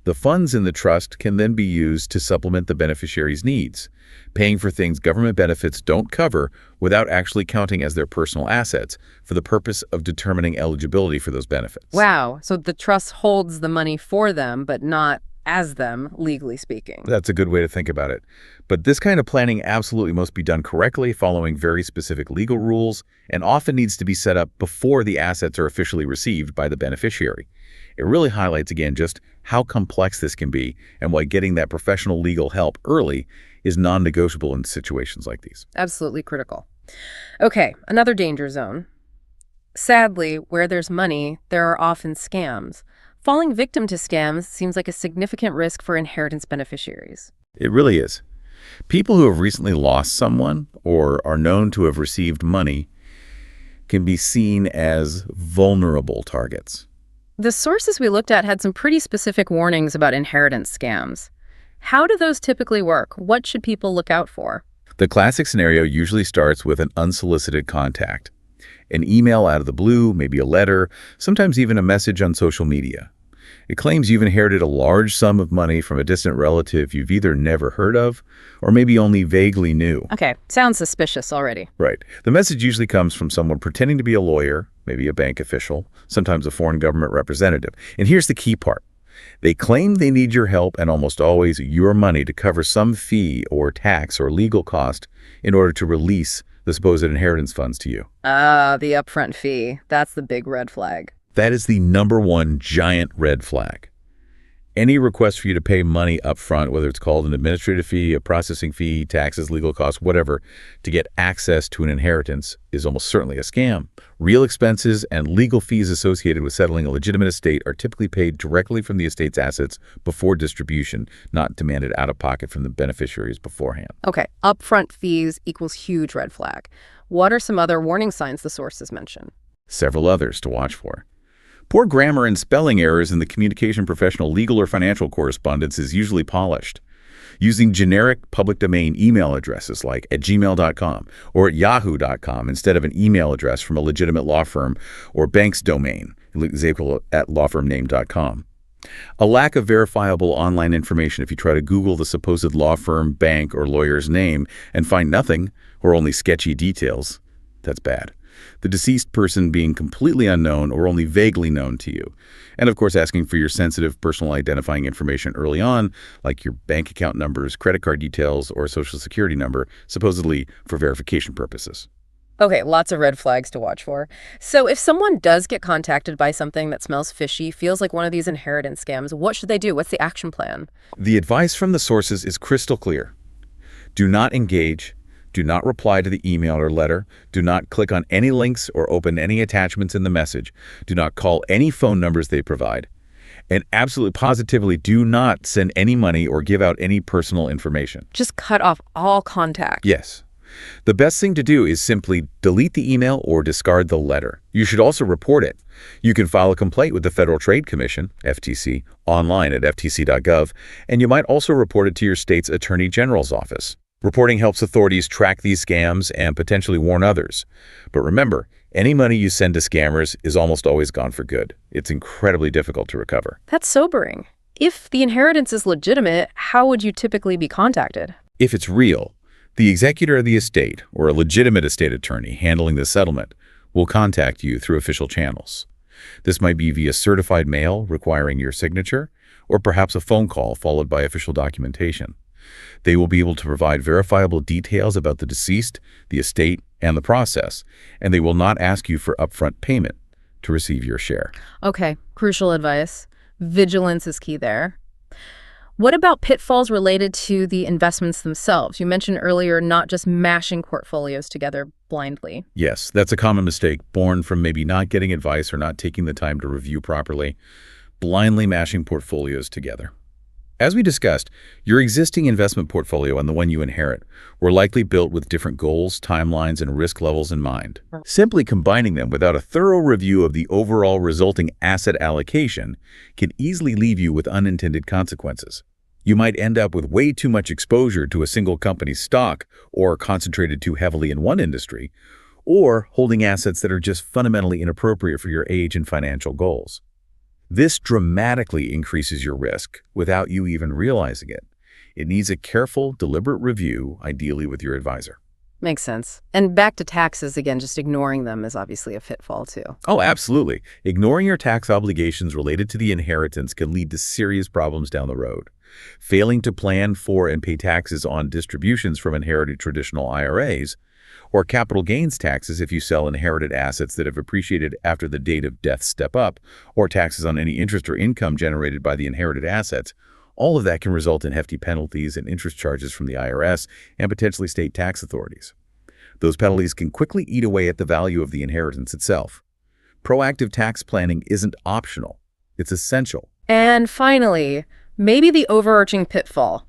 The funds in the trust can then be used to supplement the beneficiary's needs, paying for things government benefits don't cover without actually counting as their personal assets for the purpose of determining eligibility for those benefits. Wow. So the trust holds the money for them, but not as them, legally speaking. That's a good way to think about it. But this kind of planning absolutely must be done correctly, following very specific legal rules, and often needs to be set up before the assets are officially received by the beneficiary. It really highlights, again, just how complex this can be and why getting that professional legal help early is non-negotiable in situations like these. Absolutely critical. Okay, another danger zone. Sadly, where there's money, there are often scams. Falling victim to scams seems like a significant risk for inheritance beneficiaries. It really is. People who have recently lost someone or are known to have received money can be seen as vulnerable targets. The sources we looked at had some pretty specific warnings about inheritance scams. How do those typically work? What should people look out for? The classic scenario usually starts with an unsolicited contact. An email out of the blue, maybe a letter, sometimes even a message on social media. It claims you've inherited a large sum of money from a distant relative you've either never heard of or maybe only vaguely knew. Okay, sounds suspicious already. Right. The message usually comes from someone pretending to be a lawyer, maybe a bank official, sometimes a foreign government representative. And here's the key part. They claim they need your help and almost always your money to cover some fee or tax or legal cost in order to release the supposed inheritance funds to you. The upfront fee. That's the big red flag. That is the #1 giant red flag. Any request for you to pay money up front, whether it's called an administrative fee, a processing fee, taxes, legal costs, whatever, to get access to an inheritance is almost certainly a scam. Real expenses and legal fees associated with settling a legitimate estate are typically paid directly from the estate's assets before distribution, not demanded out of pocket from the beneficiaries beforehand. Okay, upfront fees equals huge red flag. What are some other warning signs the sources mention? Several others to watch for. Poor grammar and spelling errors in the communication professional legal or financial correspondence is usually polished. Using generic public domain email addresses like at gmail.com or at yahoo.com instead of an email address from a legitimate law firm or bank's domain, example at lawfirmname.com. A lack of verifiable online information if you try to Google the supposed law firm, bank, or lawyer's name and find nothing or only sketchy details, that's bad. The deceased person being completely unknown or only vaguely known to you. And of course, asking for your sensitive personal identifying information early on, like your bank account numbers, credit card details, or social security number, supposedly for verification purposes. Okay, lots of red flags to watch for. So if someone does get contacted by something that smells fishy, feels like one of these inheritance scams, what should they do? What's the action plan? The advice from the sources is crystal clear. Do not engage. Do not reply to the email or letter. Do not click on any links or open any attachments in the message. Do not call any phone numbers they provide. And absolutely positively do not send any money or give out any personal information. Just cut off all contact. Yes. The best thing to do is simply delete the email or discard the letter. You should also report it. You can file a complaint with the Federal Trade Commission, FTC, online at ftc.gov, and you might also report it to your state's Attorney General's office. Reporting helps authorities track these scams and potentially warn others. But remember, any money you send to scammers is almost always gone for good. It's incredibly difficult to recover. That's sobering. If the inheritance is legitimate, how would you typically be contacted? If it's real, the executor of the estate or a legitimate estate attorney handling the settlement will contact you through official channels. This might be via certified mail requiring your signature, or perhaps a phone call followed by official documentation. They will be able to provide verifiable details about the deceased, the estate, and the process, and they will not ask you for upfront payment to receive your share. Okay, crucial advice. Vigilance is key there. What about pitfalls related to the investments themselves? You mentioned earlier not just mashing portfolios together blindly. Yes, that's a common mistake, born from maybe not getting advice or not taking the time to review properly, blindly mashing portfolios together. As we discussed, your existing investment portfolio and the one you inherit were likely built with different goals, timelines, and risk levels in mind. Simply combining them without a thorough review of the overall resulting asset allocation can easily leave you with unintended consequences. You might end up with way too much exposure to a single company's stock or concentrated too heavily in one industry, or holding assets that are just fundamentally inappropriate for your age and financial goals. This dramatically increases your risk without you even realizing it. It needs a careful, deliberate review, ideally with your advisor. Makes sense. And back to taxes again, just ignoring them is obviously a pitfall too. Oh, absolutely. Ignoring your tax obligations related to the inheritance can lead to serious problems down the road. Failing to plan for and pay taxes on distributions from inherited traditional IRAs, or capital gains taxes if you sell inherited assets that have appreciated after the date of death step up, or taxes on any interest or income generated by the inherited assets, all of that can result in hefty penalties and interest charges from the IRS and potentially state tax authorities. Those penalties can quickly eat away at the value of the inheritance itself. Proactive tax planning isn't optional. It's essential. And finally, maybe the overarching pitfall,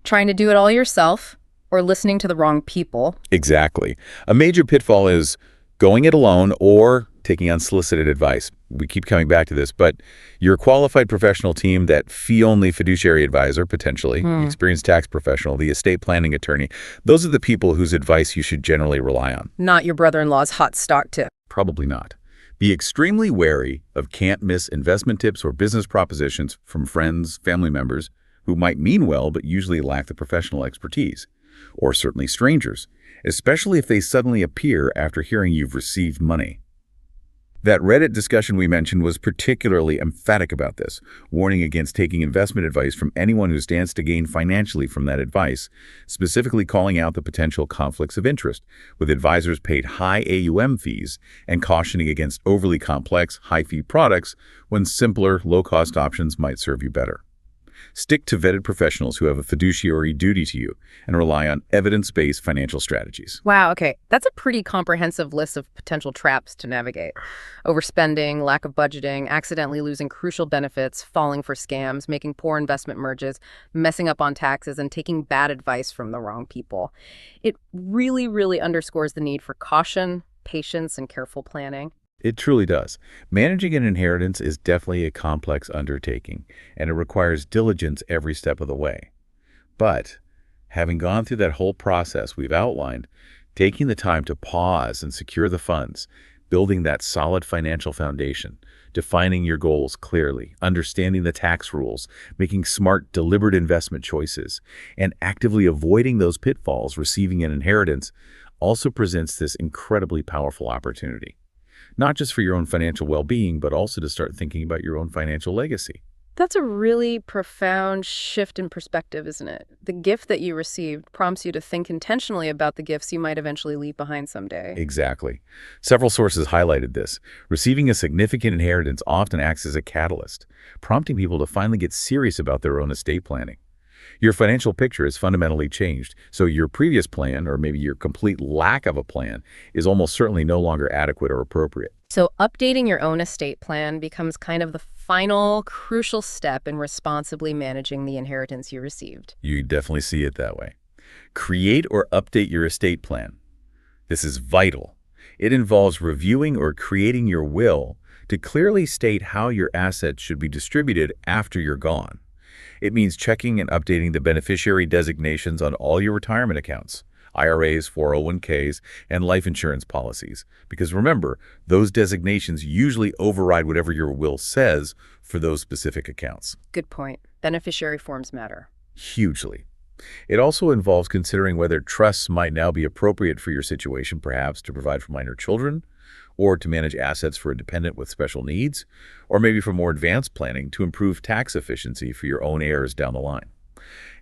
trying to do it all yourself or listening to the wrong people. Exactly. A major pitfall is going it alone or taking unsolicited advice. We keep coming back to this, but your qualified professional team, that fee-only fiduciary advisor, potentially, experienced tax professional, the estate planning attorney, those are the people whose advice you should generally rely on. Not your brother-in-law's hot stock tip. Probably not. Be extremely wary of can't-miss investment tips or business propositions from friends, family members, who might mean well but usually lack the professional expertise, or certainly strangers, especially if they suddenly appear after hearing you've received money. That Reddit discussion we mentioned was particularly emphatic about this, warning against taking investment advice from anyone who stands to gain financially from that advice, specifically calling out the potential conflicts of interest, with advisors paid high AUM fees and cautioning against overly complex, high-fee products when simpler, low-cost options might serve you better. Stick to vetted professionals who have a fiduciary duty to you and rely on evidence-based financial strategies. Wow, okay. That's a pretty comprehensive list of potential traps to navigate. Overspending, lack of budgeting, accidentally losing crucial benefits, falling for scams, making poor investment merges, messing up on taxes, and taking bad advice from the wrong people. It really, really underscores the need for caution, patience, and careful planning. It truly does. Managing an inheritance is definitely a complex undertaking, and it requires diligence every step of the way. But having gone through that whole process we've outlined, taking the time to pause and secure the funds, building that solid financial foundation, defining your goals clearly, understanding the tax rules, making smart, deliberate investment choices, and actively avoiding those pitfalls receiving an inheritance also presents this incredibly powerful opportunity. Not just for your own financial well-being, but also to start thinking about your own financial legacy. That's a really profound shift in perspective, isn't it? The gift that you received prompts you to think intentionally about the gifts you might eventually leave behind someday. Exactly. Several sources highlighted this. Receiving a significant inheritance often acts as a catalyst, prompting people to finally get serious about their own estate planning. Your financial picture has fundamentally changed, so your previous plan, or maybe your complete lack of a plan, is almost certainly no longer adequate or appropriate. So updating your own estate plan becomes kind of the final, crucial step in responsibly managing the inheritance you received. You definitely see it that way. Create or update your estate plan. This is vital. It involves reviewing or creating your will to clearly state how your assets should be distributed after you're gone. It means checking and updating the beneficiary designations on all your retirement accounts, IRAs, 401ks, and life insurance policies. Because remember, those designations usually override whatever your will says for those specific accounts. Good point. Beneficiary forms matter. Hugely. It also involves considering whether trusts might now be appropriate for your situation, perhaps to provide for minor children, or to manage assets for a dependent with special needs, or maybe for more advanced planning to improve tax efficiency for your own heirs down the line.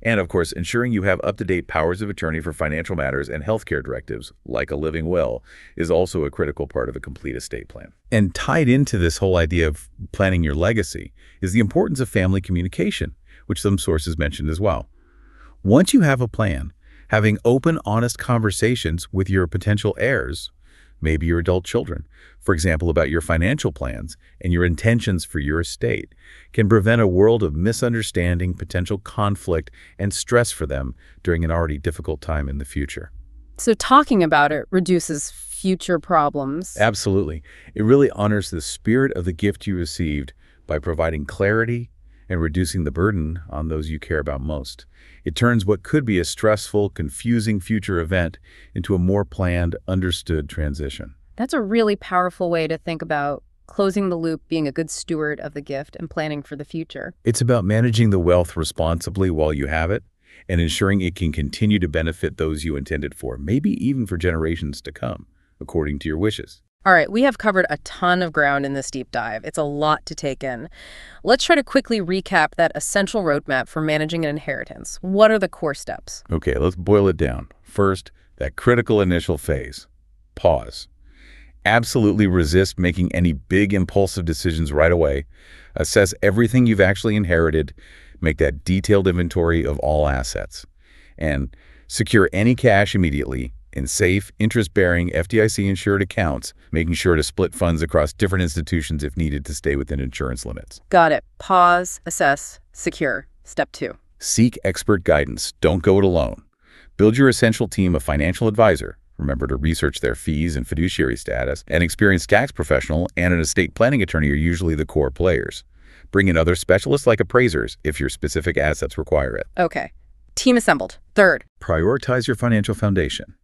And of course, ensuring you have up-to-date powers of attorney for financial matters and healthcare directives, like a living will, is also a critical part of a complete estate plan. And tied into this whole idea of planning your legacy is the importance of family communication, which some sources mentioned as well. Once you have a plan, having open, honest conversations with your potential heirs, maybe your adult children, for example, about your financial plans and your intentions for your estate, can prevent a world of misunderstanding, potential conflict, and stress for them during an already difficult time in the future. So talking about it reduces future problems. Absolutely. It really honors the spirit of the gift you received by providing clarity and reducing the burden on those you care about most. It turns what could be a stressful, confusing future event into a more planned, understood transition. That's a really powerful way to think about closing the loop, being a good steward of the gift, and planning for the future. It's about managing the wealth responsibly while you have it and ensuring it can continue to benefit those you intended for, maybe even for generations to come, according to your wishes. All right, we have covered a ton of ground in this deep dive. It's a lot to take in. Let's try to quickly recap that essential roadmap for managing an inheritance. What are the core steps? Okay, let's boil it down. First, that critical initial phase. Pause. Absolutely resist making any big impulsive decisions right away. Assess everything you've actually inherited. Make that detailed inventory of all assets. And secure any cash immediately in safe, interest-bearing, FDIC-insured accounts, making sure to split funds across different institutions if needed to stay within insurance limits. Got it. Pause, assess, secure. Step 2. Seek expert guidance. Don't go it alone. Build your essential team of financial advisor. Remember to research their fees and fiduciary status. An experienced tax professional and an estate planning attorney are usually the core players. Bring in other specialists like appraisers if your specific assets require it. Okay. Team assembled. Third. Prioritize your financial foundation.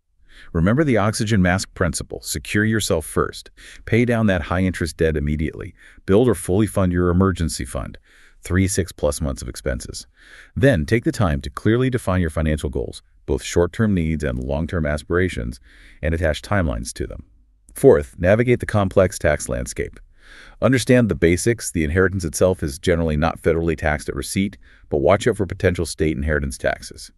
Remember the oxygen mask principle. Secure yourself first. Pay down that high-interest debt immediately. Build or fully fund your emergency fund. 3-6+ months of expenses. Then take the time to clearly define your financial goals, both short-term needs and long-term aspirations, and attach timelines to them. Fourth, navigate the complex tax landscape. Understand the basics. The inheritance itself is generally not federally taxed at receipt, but watch out for potential state inheritance taxes.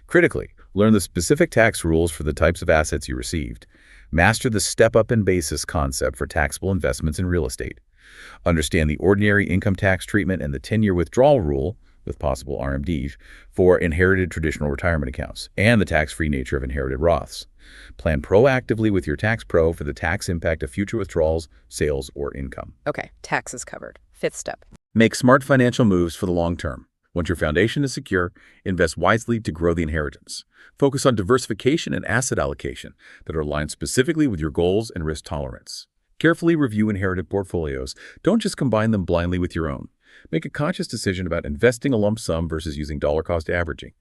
Critically, learn the specific tax rules for the types of assets you received. Master the step-up and basis concept for taxable investments in real estate. Understand the ordinary income tax treatment and the 10-year withdrawal rule, with possible RMDs, for inherited traditional retirement accounts, and the tax-free nature of inherited Roths. Plan proactively with your tax pro for the tax impact of future withdrawals, sales, or income. Okay, taxes covered. Fifth step. Make smart financial moves for the long term. Once your foundation is secure, invest wisely to grow the inheritance. Focus on diversification and asset allocation that are aligned specifically with your goals and risk tolerance. Carefully review inherited portfolios. Don't just combine them blindly with your own. Make a conscious decision about investing a lump sum versus using dollar-cost averaging.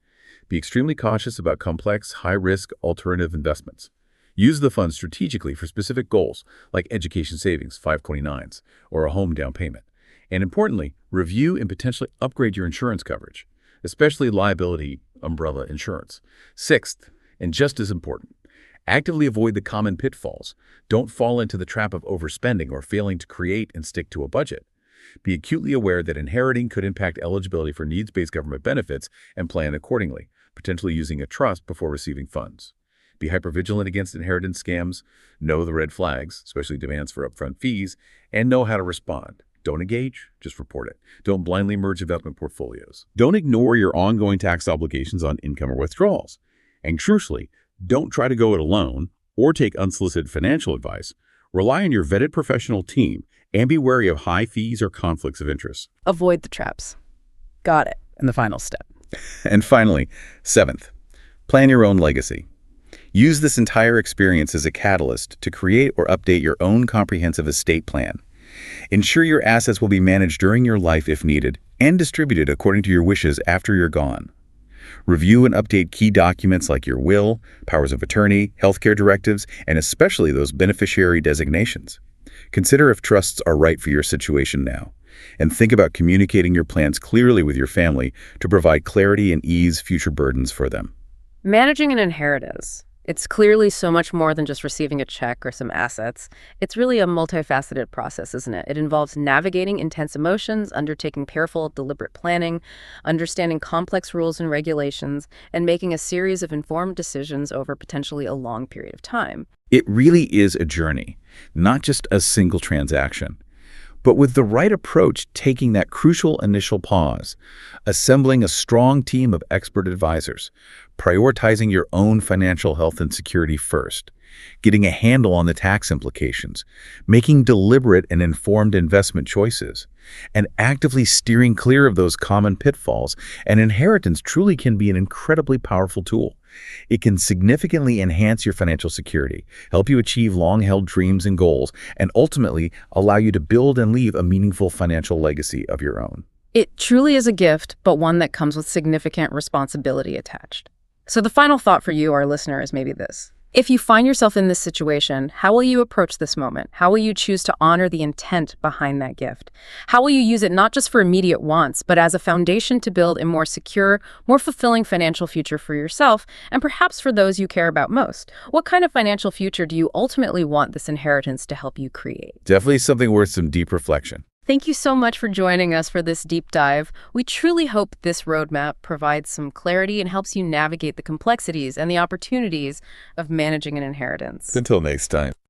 Be extremely cautious about complex, high-risk alternative investments. Use the funds strategically for specific goals, like education savings, 529s, or a home down payment. And importantly, review and potentially upgrade your insurance coverage, especially liability umbrella insurance. Sixth, and just as important, actively avoid the common pitfalls. Don't fall into the trap of overspending or failing to create and stick to a budget. Be acutely aware that inheriting could impact eligibility for needs-based government benefits and plan accordingly, potentially using a trust before receiving funds. Be hypervigilant against inheritance scams, know the red flags, especially demands for upfront fees, and know how to respond. Don't engage, just report it. Don't blindly merge investment portfolios. Don't ignore your ongoing tax obligations on income or withdrawals. And crucially, don't try to go it alone or take unsolicited financial advice. Rely on your vetted professional team and be wary of high fees or conflicts of interest. Avoid the traps. Got it. And the final step. And finally, seventh, plan your own legacy. Use this entire experience as a catalyst to create or update your own comprehensive estate plan. Ensure your assets will be managed during your life if needed and distributed according to your wishes after you're gone. Review and update key documents like your will, powers of attorney, healthcare directives, and especially those beneficiary designations. Consider if trusts are right for your situation now, and think about communicating your plans clearly with your family to provide clarity and ease future burdens for them. Managing an inheritance. It's clearly so much more than just receiving a check or some assets. It's really a multifaceted process, isn't it? It involves navigating intense emotions, undertaking careful, deliberate planning, understanding complex rules and regulations, and making a series of informed decisions over potentially a long period of time. It really is a journey, not just a single transaction. But with the right approach, taking that crucial initial pause, assembling a strong team of expert advisors, prioritizing your own financial health and security first, getting a handle on the tax implications, making deliberate and informed investment choices, and actively steering clear of those common pitfalls, an inheritance truly can be an incredibly powerful tool. It can significantly enhance your financial security, help you achieve long-held dreams and goals, and ultimately allow you to build and leave a meaningful financial legacy of your own. It truly is a gift, but one that comes with significant responsibility attached. So the final thought for you, our listener, is maybe this. If you find yourself in this situation, how will you approach this moment? How will you choose to honor the intent behind that gift? How will you use it not just for immediate wants, but as a foundation to build a more secure, more fulfilling financial future for yourself and perhaps for those you care about most? What kind of financial future do you ultimately want this inheritance to help you create? Definitely something worth some deep reflection. Thank you so much for joining us for this deep dive. We truly hope this roadmap provides some clarity and helps you navigate the complexities and the opportunities of managing an inheritance. Until next time.